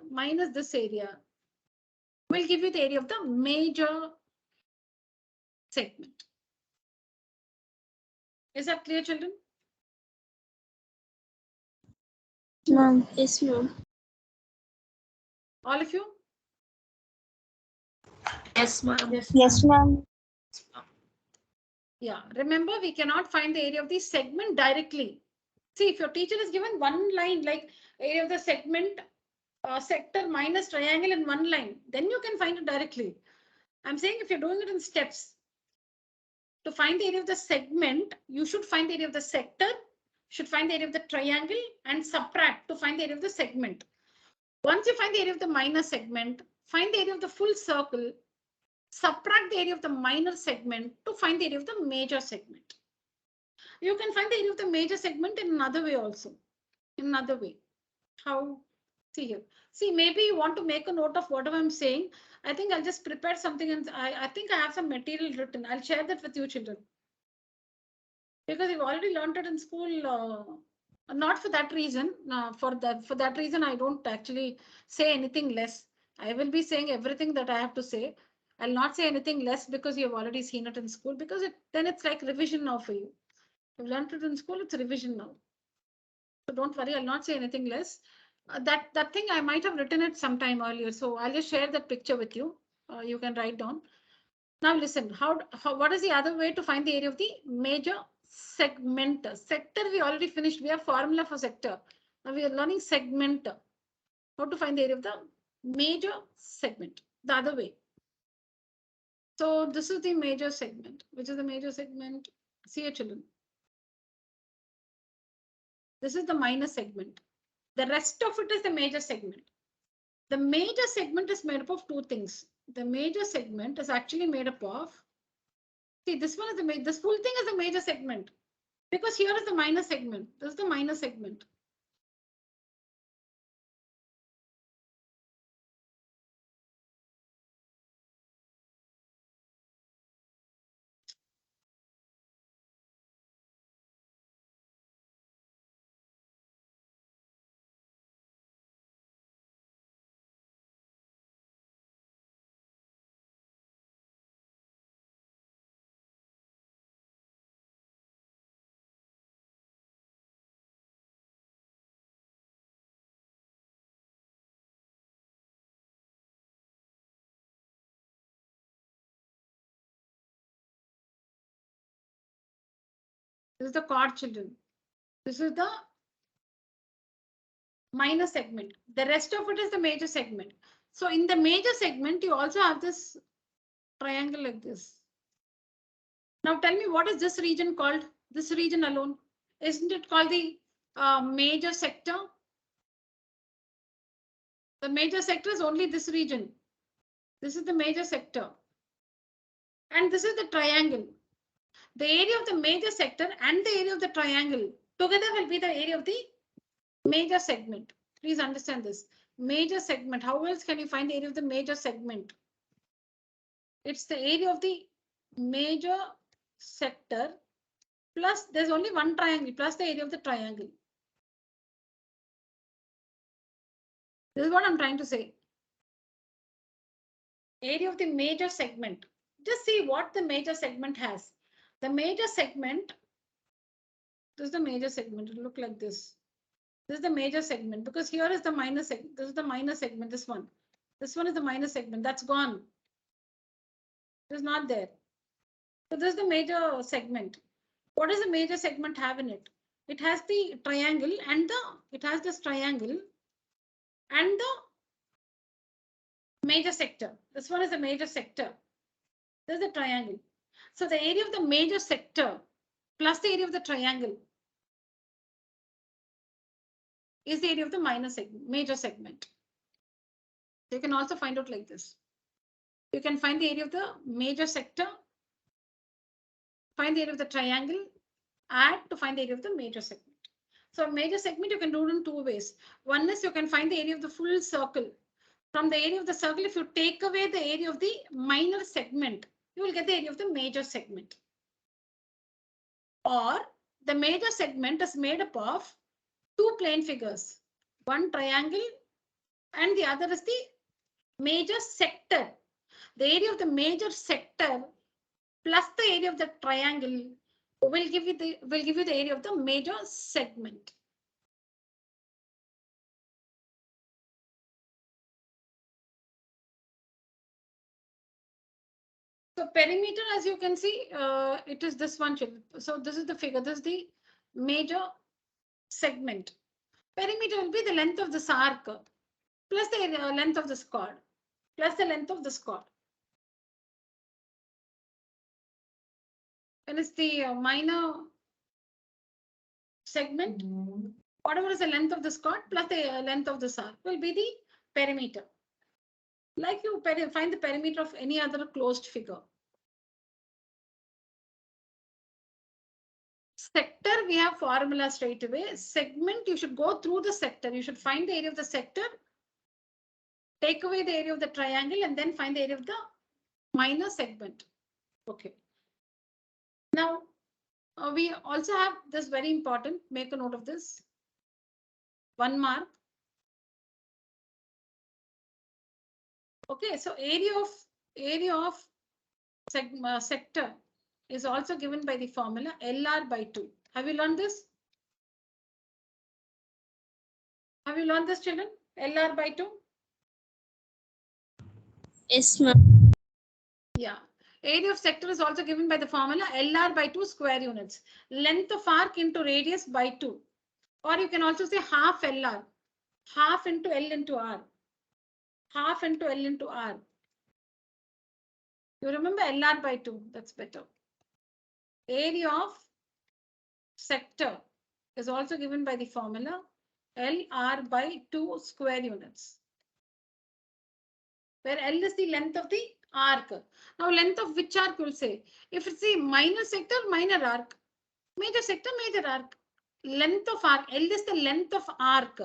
S2: will give you the area of the major segment. Is that clear, children?
S1: Ma'am, yes, ma'am.
S2: All of you?
S3: Yes, ma'am.
S1: Yes, ma'am.
S2: Yeah, remember we cannot find the area of the segment directly. See, if your teacher is given one line like area of the segment sector minus triangle in one line, then you can find it directly. I'm saying if you're doing it in steps, to find the area of the segment, you should find the area of the sector, should find the area of the triangle, and subtract to find the area of the segment. Once you find the area of the minor segment, find the area of the full circle, subtract the area of the minor segment to find the area of the major segment. You can find the area of the major segment in another way also. In another way. How? See here. See, maybe you want to make a note of whatever I'm saying. I think I'll just prepare something and I think I have some material written. I'll share that with you, children. Because you've already learned it in school. Not for that reason. For that reason, I don't actually say anything less. I will be saying everything that I have to say. I'll not say anything less because you've already seen it in school, because then it's like revision now for you. You've learned it in school, it's revision now. So don't worry, I'll not say anything less. That thing I might have written it sometime earlier. So I'll just share that picture with you. You can write down. Now listen, what is the other way to find the area of the major segment? Sector we already finished. We have formula for sector. Now we are learning segment. How to find the area of the major segment? The other way. So this is the major segment. Which is the major segment? See here, children. This is the minor segment. The rest of it is the major segment. The major segment is made up of two things. The major segment is actually made up of, see, this one is this full thing is the major segment, because here is the minor segment. This is the minor segment. This is the chord, children. This is the minor segment. The rest of it is the major segment. So in the major segment, you also have this triangle like this. Now tell me, what is this region called? This region alone. Isn't it called the major sector? The major sector is only this region. This is the major sector. And this is the triangle. The area of the major sector and the area of the triangle together will be the area of the major segment. Please understand this. Major segment. How else can you find the area of the major segment? It's the area of the major sector plus there's only one triangle plus the area of the triangle. This is what I'm trying to say. Area of the major segment. Just see what the major segment has. The major segment, this is the major segment. It'll look like this. This is the major segment because here is the minor segment. This is the minor segment, this one. This one is the minor segment. That's gone. It is not there. So this is the major segment. What does the major segment have in it? It has the triangle and it has this triangle and the major sector. This one is the major sector. This is the triangle. So the area of the major sector plus the area of the triangle is the area of the major segment. You can also find out like this. You can find the area of the major sector, find the area of the triangle, add to find the area of the major segment. So major segment you can do it in two ways. One is you can find the area of the full circle. From the area of the circle, if you take away the area of the minor segment, you will get the area of the major segment. Or the major segment is made up of two plane figures, one triangle and the other is the major sector. The area of the major sector plus the area of the triangle will give you the area of the major segment. So perimeter, as you can see, it is this one. So this is the figure. This is the major segment. Perimeter will be the length of this arc. plus the length of this chord plus the length of this chord. When it's the minor segment, whatever is the length of this chord plus the length of this arc will be the perimeter. Like you find the perimeter of any other closed figure. Sector, we have formula straight away. Segment, you should go through the sector. You should find the area of the sector, take away the area of the triangle, and then find the area of the minor segment. Okay. Now, we also have this very important, make a note of this. 1 mark. Okay, so area of sector is also given by the formula LR by 2. Have you learned this? Have you learned this, children? LR by 2?
S1: Yes, ma'am.
S2: Yeah. Area of sector is also given by the formula LR by 2 square units. Length of arc into radius by 2. Or you can also say half LR. Half into L into R. Half into L into R. You remember LR by 2. That's better. Area of sector is also given by the formula LR by 2 square units. Where L is the length of the arc. Now, length of which arc will say? If it's the minor sector, minor arc. Major sector, major arc. Length of arc. L is the length of arc.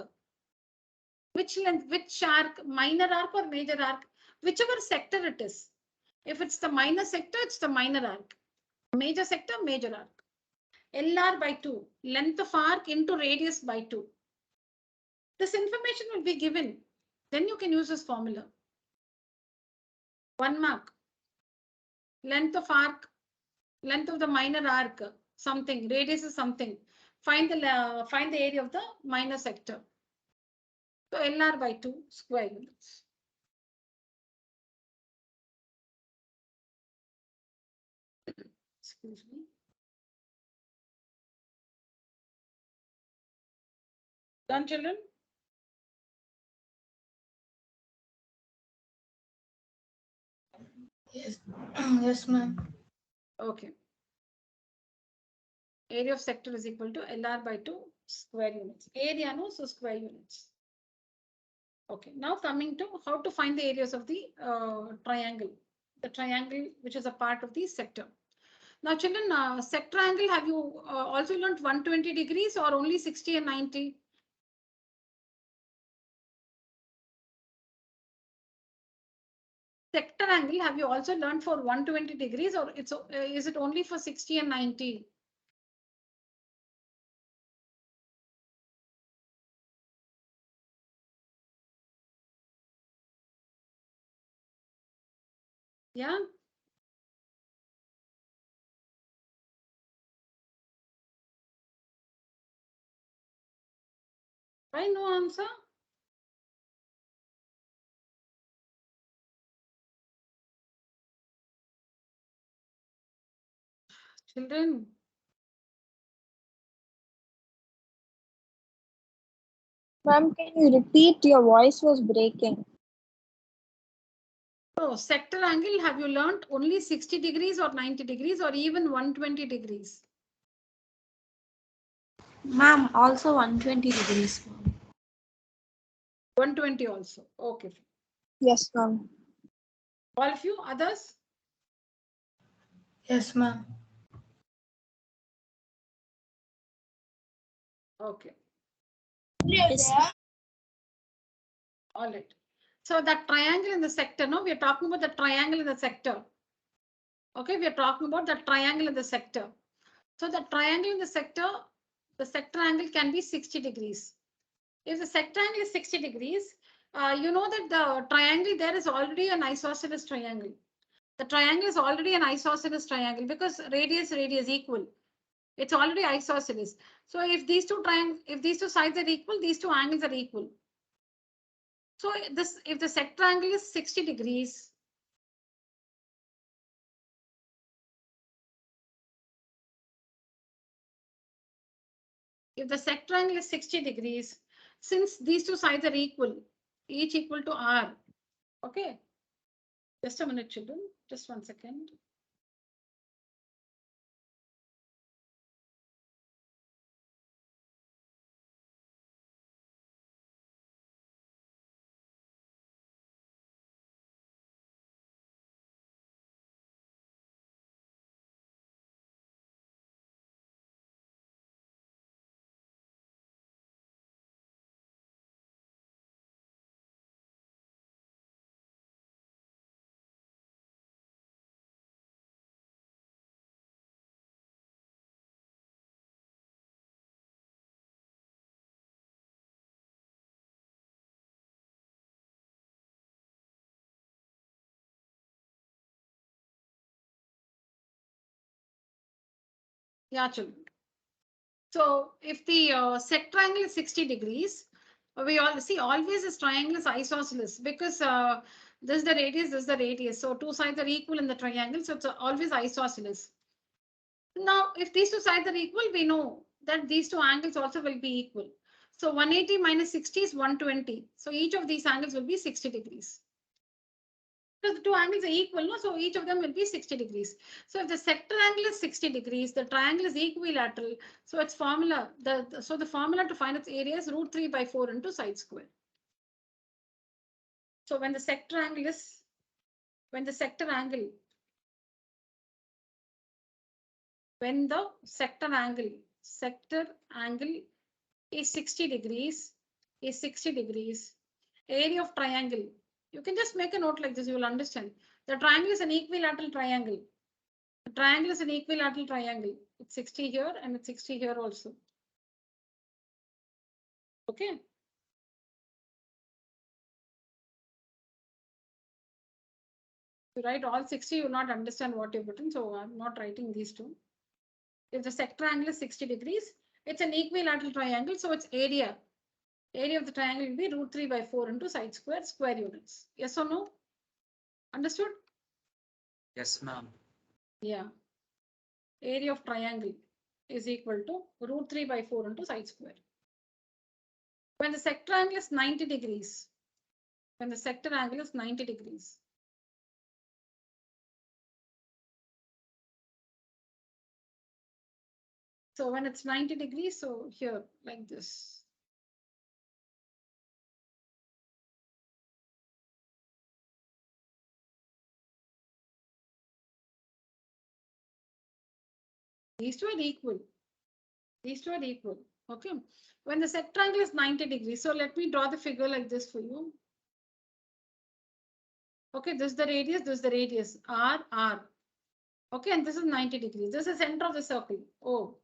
S2: Which length, which arc, minor arc or major arc? Whichever sector it is. If it's the minor sector, it's the minor arc. Major sector, major arc. LR by 2. Length of arc into radius by 2. This information will be given. Then you can use this formula. 1 mark. Length of arc, length of the minor arc, something, radius is something. Find the area of the minor sector. So LR by 2 square units. Excuse me. Done, children?
S3: Yes. Yes, ma'am.
S2: Okay. Area of sector is equal to LR by 2 square units. Area, no, so square units. Okay, now coming to how to find the areas of the triangle. The triangle which is a part of the sector. Now, children, sector angle, have you also learned 120 degrees or only 60 and 90? Sector angle, have you also learned for 120 degrees or is it only for 60 and 90? Yeah. Why no answer? Children.
S1: Ma'am, can you repeat? Your voice was breaking.
S2: So sector angle, have you learned only 60 degrees or 90 degrees or even 120 degrees?
S1: Ma'am, also 120 degrees, ma'am.
S2: 120 also. Okay.
S1: Yes, ma'am.
S2: All of you, others?
S3: Yes, ma'am.
S2: Okay.
S1: Yes.
S2: All right. So that triangle in the sector, no, we are talking about the triangle in the sector. Okay, we are talking about the triangle in the sector. So the triangle in the sector angle can be 60 degrees. If the sector angle is 60 degrees, you know that the triangle there is already an isosceles triangle. The triangle is already an isosceles triangle because radius equal. It's already isosceles. So if these two sides are equal, these two angles are equal. So if the sector angle is 60 degrees, if the sector angle is 60 degrees, since these two sides are equal, each equal to R. Okay. Just a minute, children. Just 1 second. Yeah, children. So if the sec triangle is 60 degrees, we all see always this triangle is isosceles because this is the radius, this is the radius. So two sides are equal in the triangle. So it's always isosceles. Now, if these two sides are equal, we know that these two angles also will be equal. So 180 minus 60 is 120. So each of these angles will be 60 degrees. Because the two angles are equal, no? So each of them will be 60 degrees. So if the sector angle is 60 degrees, the triangle is equilateral. So its formula, so the formula to find its area is root 3 by 4 into side square. So when the sector angle is, when the sector angle is 60 degrees, area of triangle. You can just make a note like this, you will understand. The triangle is an equilateral triangle. The triangle is an equilateral triangle. It's 60 here and it's 60 here also. Okay. To write all 60, you will not understand what you've written. So I'm not writing these two. If the sector angle is 60 degrees, it's an equilateral triangle. So its area of the triangle will be root 3 by 4 into side square units. Yes or no? Understood?
S4: Yes, ma'am.
S2: Yeah. Area of triangle is equal to root 3 by 4 into side square. When the sector angle is 90 degrees, so when it's 90 degrees, so here like this. These two are equal. Okay. When the sector angle is 90 degrees, so let me draw the figure like this for you. Okay, this is the radius, R. Okay, and this is 90 degrees. This is the center of the circle. Oh.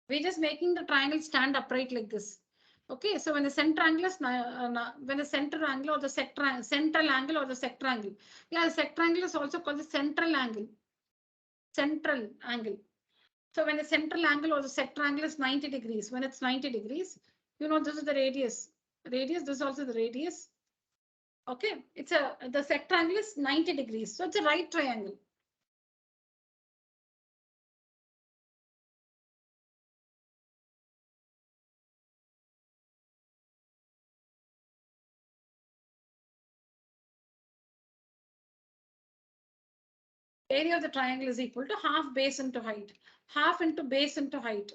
S2: We're just making the triangle stand upright like this. Okay, so when the center angle is when the center angle or the central angle or the sector angle. Yeah, the sector angle is also called the central angle. So when the central angle or the sector angle is 90 degrees, when it's 90 degrees, you know this is the radius. This is also the radius. Okay, the sector angle is 90 degrees. So it's a right triangle. Area of the triangle is equal to half base into height. Half into base into height.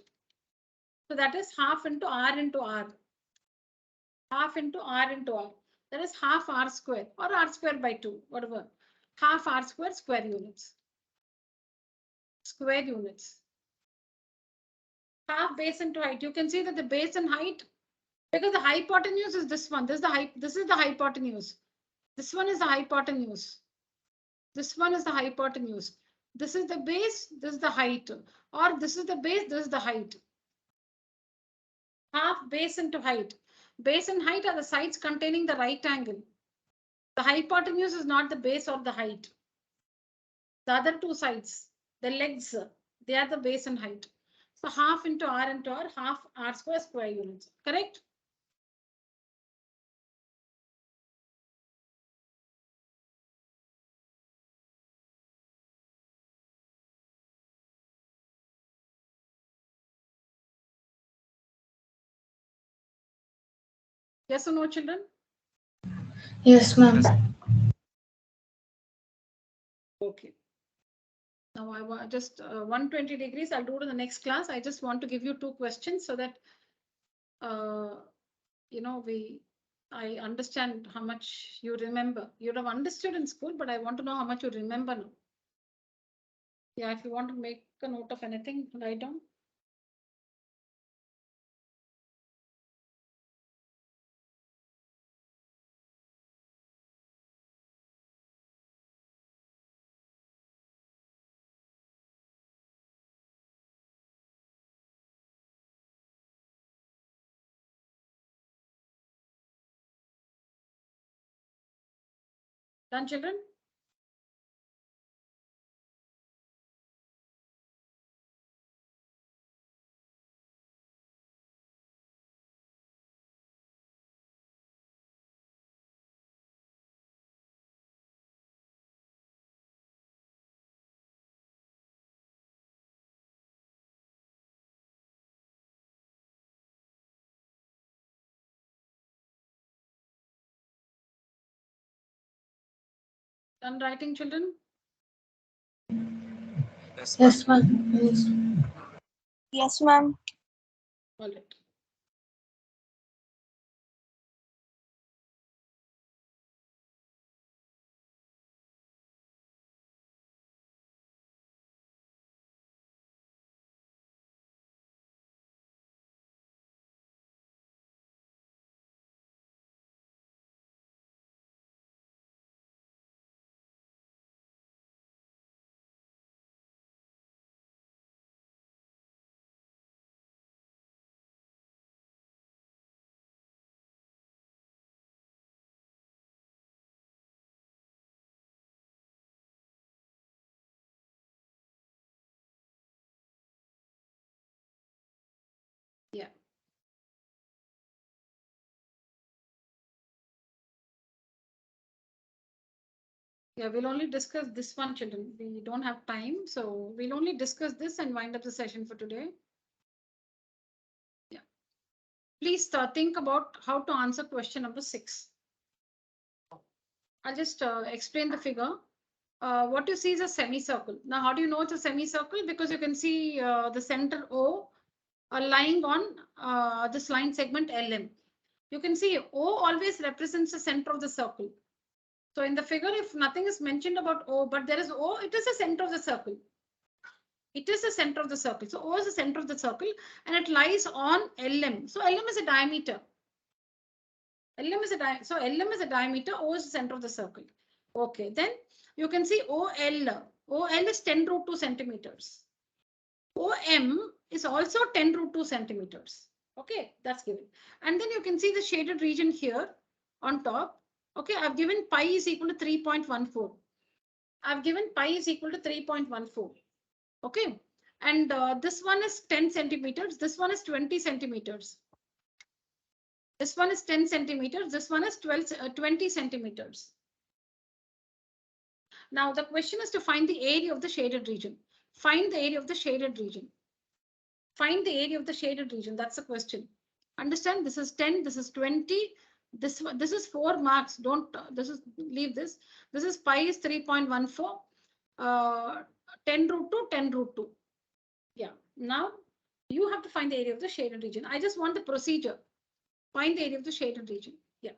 S2: So that is half into R into R. Half into R into R. That is half R square or R square by 2, whatever. Half R square square units. Half base into height. You can see that the base and height, because the hypotenuse is this one. This is the hypotenuse. This one is the hypotenuse. This one is the hypotenuse. This is the base, this is the height. Or this is the base, this is the height. Half base into height. Base and height are the sides containing the right angle. The hypotenuse is not the base or the height. The other two sides, the legs, they are the base and height. So half into R, half R square units. Correct? Yes or no, children?
S3: Yes, ma'am.
S2: Okay. Now I want just 120 degrees. I'll do it in the next class. I just want to give you 2 questions so that you know I understand how much you remember. You'd have understood in school, but I want to know how much you remember now. Yeah, if you want to make a note of anything, write down. Done, children? Done writing, children?
S4: Yes, ma'am.
S3: Yes, ma'am. Yes.
S1: Yes, ma'am.
S2: All right. Yeah. Yeah, we'll only discuss this one, children. We don't have time, so we'll only discuss this and wind up the session for today. Yeah. Please think about how to answer question number 6. I'll just explain the figure. What you see is a semicircle. Now, how do you know it's a semicircle? Because you can see the center O lying on this line segment LM. You can see O always represents the center of the circle. So in the figure, if nothing is mentioned about O, but there is O, it is the center of the circle. It is the center of the circle. So O is the center of the circle and it lies on LM. So LM is a diameter. LM is a so LM is a diameter, O is the center of the circle. Okay, then you can see OL. OL is 10 root 2 centimeters. OM is also 10 root 2 centimeters. Okay, that's given. And then you can see the shaded region here on top. Okay, I've given pi is equal to 3.14. I've given pi is equal to 3.14. Okay, and this one is 10 centimeters. This one is 20 centimeters. This one is 10 centimeters. This one is 20 centimeters. Now the question is to find the area of the shaded region. Find the area of the shaded region. Find the area of the shaded region. That's the question. Understand? This is 10. This is 20. This is 4 marks. Don't this is leave this. This is pi is 3.14. 10 root 2. 10 root 2. Yeah. Now you have to find the area of the shaded region. I just want the procedure. Find the area of the shaded region. Yeah.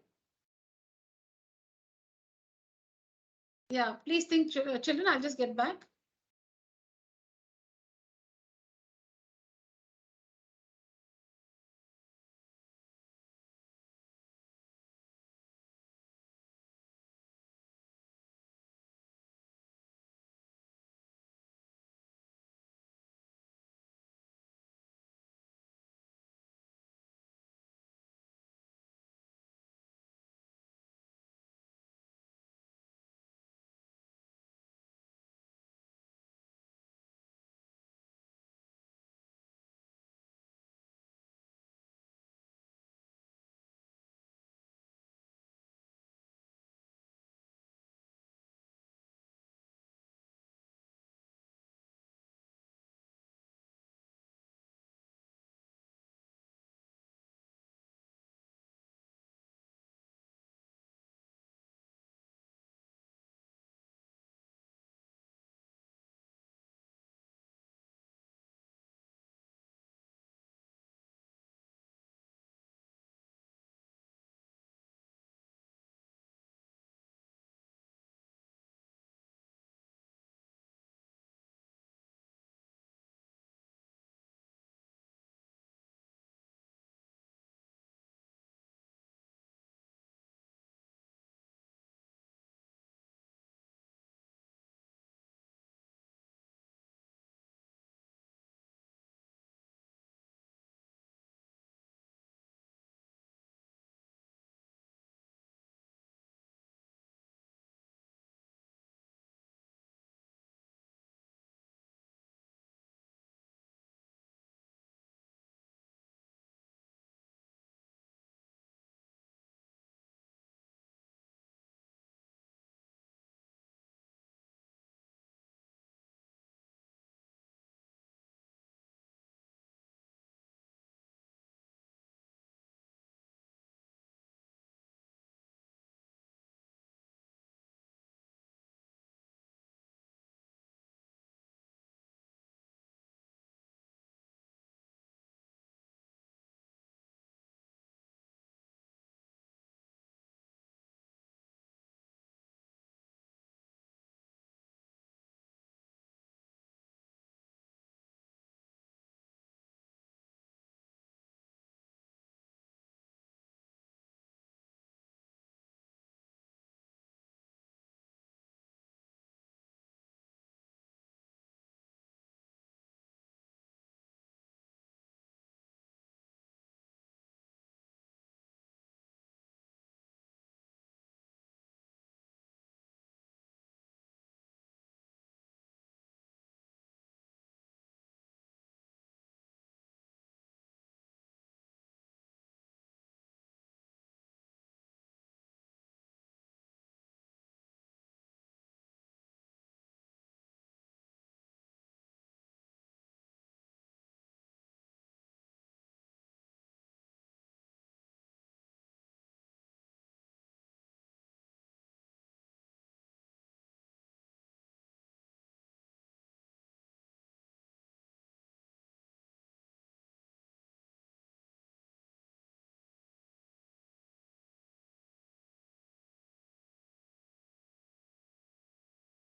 S2: Yeah. Please think, children. I'll just get back.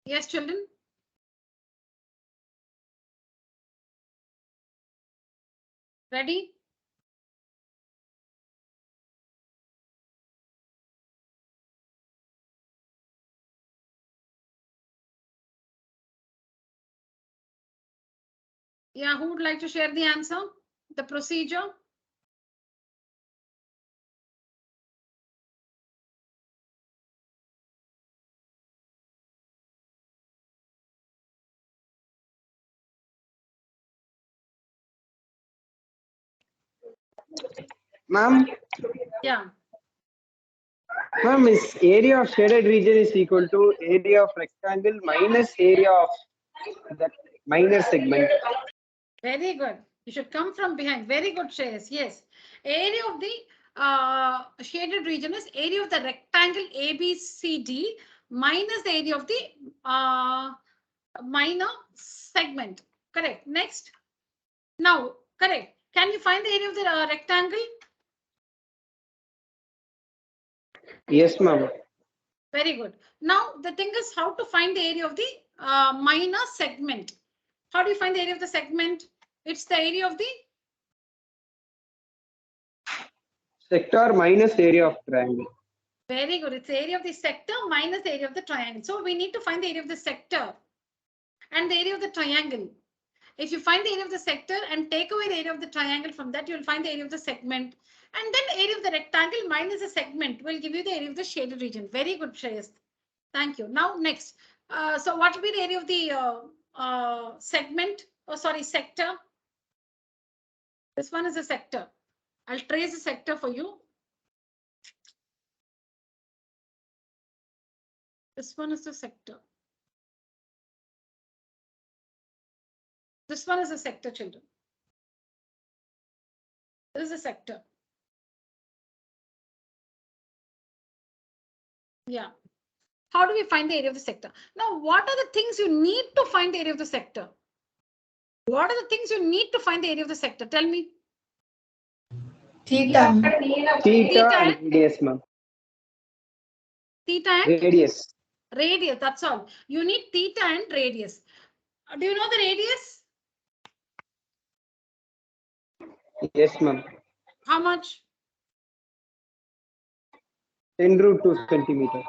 S2: Yes, children. Ready? Yeah, who would like to share the answer? The procedure?
S5: Ma'am,
S2: Yeah.
S5: ma'am, is area of shaded region is equal to area of rectangle minus area of that minor segment.
S2: Very good. You should come from behind. Very good, Shreyas. Yes. Area of the shaded region is area of the rectangle ABCD minus the area of the minor segment. Correct. Next. Now, correct. Can you find the area of the rectangle?
S5: Yes, ma'am.
S2: Very good. Now, the thing is how to find the area of the minor segment. How do you find the area of the segment? It's the area of the
S5: Sector minus area of triangle.
S2: very good. It's the area of the sector minus the area of the triangle. So we need to find the area of the sector and the area of the triangle. If you find the area of the sector and take away the area of the triangle from that, you'll find the area of the segment. And then the area of the rectangle minus the segment will give you the area of the shaded region. Very good, Shreyas. Thank you. Now, next. So what will be the area of the segment? Oh, sorry, sector. This one is a sector. I'll trace the sector for you. This one is the sector. This one is a sector, children. This is a sector. Yeah. How do we find the area of the sector? Now, what are the things you need to find the area of the sector? What are the things you need to find the area of the sector? Tell me.
S3: Theta.
S5: Theta and radius, ma'am.
S2: Theta and
S5: Radius.
S2: radius. That's all. You need theta and radius. Do you know the radius?
S5: Yes, ma'am.
S2: How much?
S5: 10 root 2 centimeter.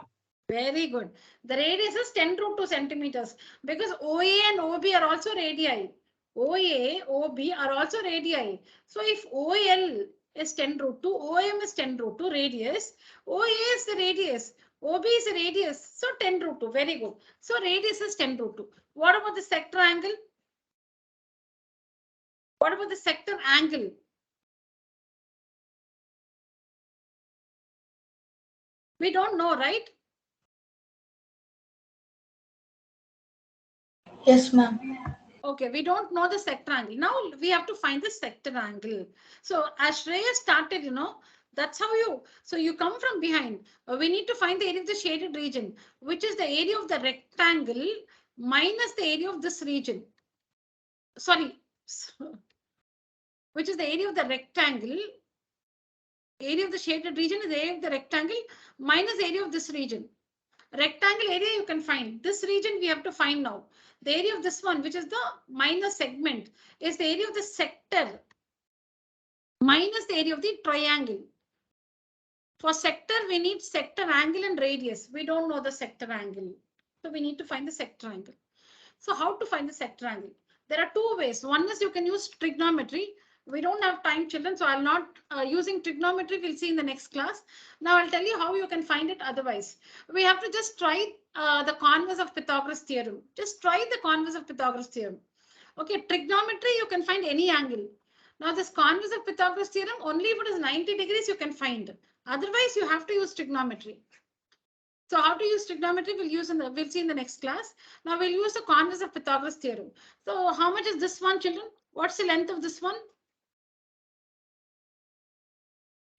S2: Very good. The radius is 10 root 2 centimeters because OA and OB are also radii. OA, OB are also radii. So if OL is 10 root 2, OM is 10 root 2 radius, OA is the radius, OB is the radius. So 10 root 2. Very good. So radius is 10 root 2. What about the sector angle? What about the sector angle? We don't know, right?
S3: Yes, ma'am.
S2: Okay, we don't know the sector angle. Now we have to find the sector angle. So as Shreya started, that's how you, so you come from behind. We need to find the area of the shaded region, which is the area of the rectangle minus the area of this region. Sorry, which is the area of the rectangle. Area of the shaded region is the area of the rectangle minus the area of this region. Rectangle area you can find. This region we have to find now. The area of this one, which is the minor segment, is the area of the sector minus the area of the triangle. For sector, we need sector angle and radius. We don't know the sector angle. So we need to find the sector angle. So how to find the sector angle? There are two ways. One is you can use trigonometry. We don't have time, children, so I'll not using trigonometry. We'll see in the next class. Now I'll tell you how you can find it otherwise. We have to just try the converse of Pythagoras theorem. Just try the converse of Pythagoras theorem. Okay, trigonometry, you can find any angle. Now this converse of Pythagoras theorem, only if it is 90 degrees, you can find. Otherwise, you have to use trigonometry. So how to use trigonometry, we'll see in the next class. Now we'll use the converse of Pythagoras theorem. So how much is this one, children? What's the length of this one?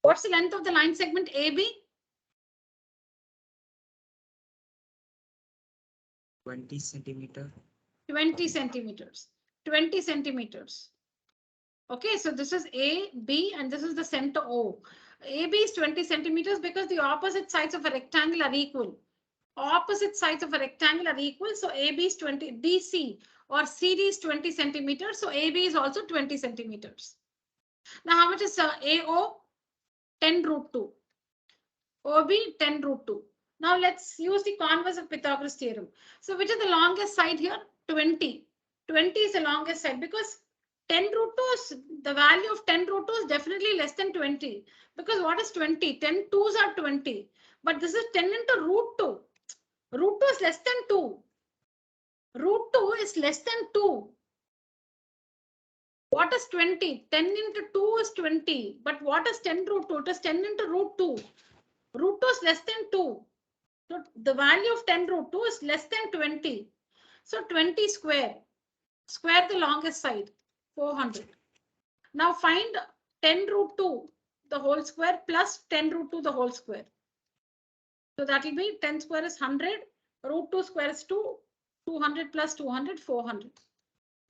S2: What's the length of the line segment AB?
S4: 20 centimeter.
S2: 20 centimeters. 20 centimeters. Okay, so this is A, B, and this is the center O. AB is 20 centimeters because the opposite sides of a rectangle are equal. opposite sides of a rectangle are equal. So AB is 20, DC or CD is 20 centimeters. So AB is also 20 centimeters. Now, how much is AO? 10 root 2. OB 10 root 2. Now let's use the converse of Pythagoras theorem. So which is the longest side here? 20. 20 is the longest side because 10 root 2 is the value of 10 root 2 is definitely less than 20. Because what is 20? 10 2s are 20. But this is 10 into root 2. Root 2 is less than 2. Root 2 is less than 2. What is 20? 10 into 2 is 20. But what is 10 root 2? It is 10 into root 2. Root 2 is less than 2. So the value of 10 root 2 is less than 20. So 20 square. Square the longest side. 400. Now find 10 root 2 the whole square plus 10 root 2 the whole square. So that will be 10 square is 100. Root 2 square is 2. 200 plus 200, 400. Do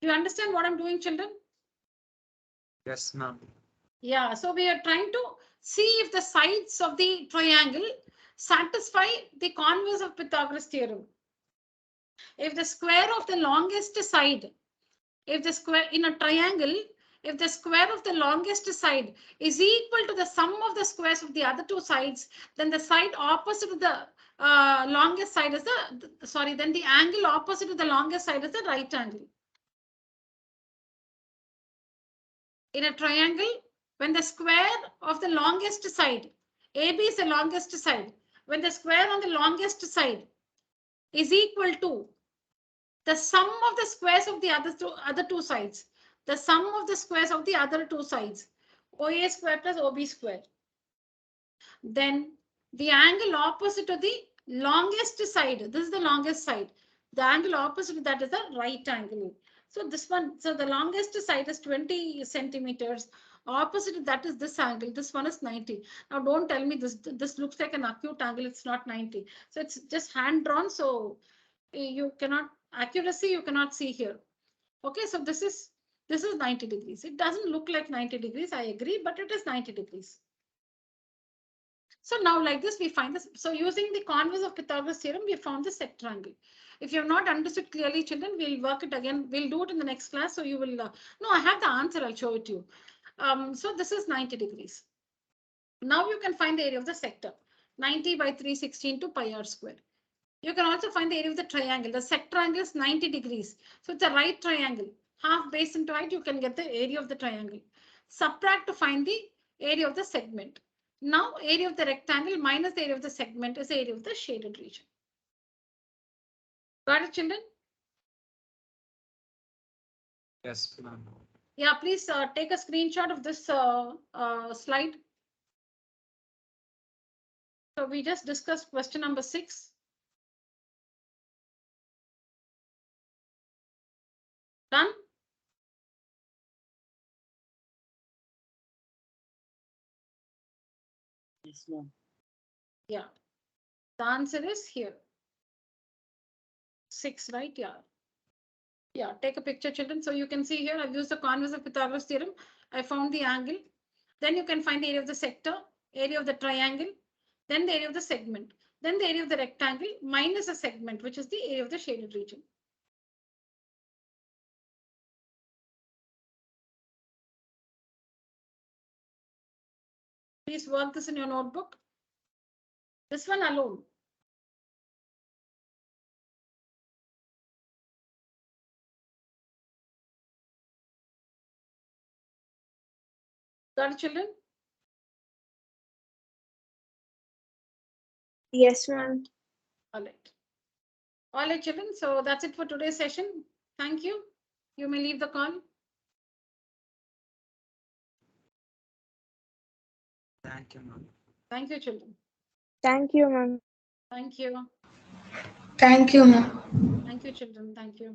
S2: you understand what I'm doing, children?
S4: Yes, ma'am.
S2: Yeah, so we are trying to see if the sides of the triangle satisfy the converse of Pythagoras theorem. If the square of the longest side, if the square in a triangle, if the square of the longest side is equal to the sum of the squares of the other two sides, then the side opposite to the longest side is then the angle opposite to the longest side is the right angle. In a triangle, when the square of the longest side, AB is the longest side, when the square on the longest side is equal to the sum of the squares of the other two sides, the sum of the squares of the other two sides, OA square plus OB square, then the angle opposite to the longest side, this is the longest side, the angle opposite to that is the right angle. So this one, so the longest side is 20 centimeters. Opposite to that is this angle. This one is 90. Now don't tell me this looks like an acute angle. It's not 90. So it's just hand drawn. So you cannot accuracy you cannot see here. Okay, so this is 90 degrees. It doesn't look like 90 degrees. I agree, but it is 90 degrees. So now like this, we find this. So using the converse of Pythagoras theorem, we found the sector angle. If you have not understood clearly, children, we'll work it again. We'll do it in the next class. So you will, no, I have the answer. I'll show it to you. So this is 90 degrees. Now you can find the area of the sector. 90 by 316 to pi r square. You can also find the area of the triangle. The sector angle is 90 degrees. So it's a right triangle. Half base into height, you can get the area of the triangle. Subtract to find the area of the segment. Now, area of the rectangle minus the area of the segment is the area of the shaded region. Got it, children?
S4: Yes, ma'am.
S2: Yeah, please take a screenshot of this slide. So we just discussed question number 6. Done?
S5: Yes, ma'am.
S2: Yeah. The answer is here. 6, right? Yeah. Yeah, take a picture, children. So you can see here, I've used the converse of Pythagoras theorem. I found the angle. Then you can find the area of the sector, area of the triangle, then the area of the segment, then the area of the rectangle minus a segment, which is the area of the shaded region. Please work this in your notebook. This one alone. Got it, children?
S1: Yes, ma'am.
S2: All right. All right, children. So that's it for today's session. Thank you. You may leave the call.
S4: Thank you, ma'am.
S2: Thank you, children.
S1: Thank you, ma'am.
S2: Thank you.
S3: Thank you, ma'am.
S2: Thank you, children. Thank you.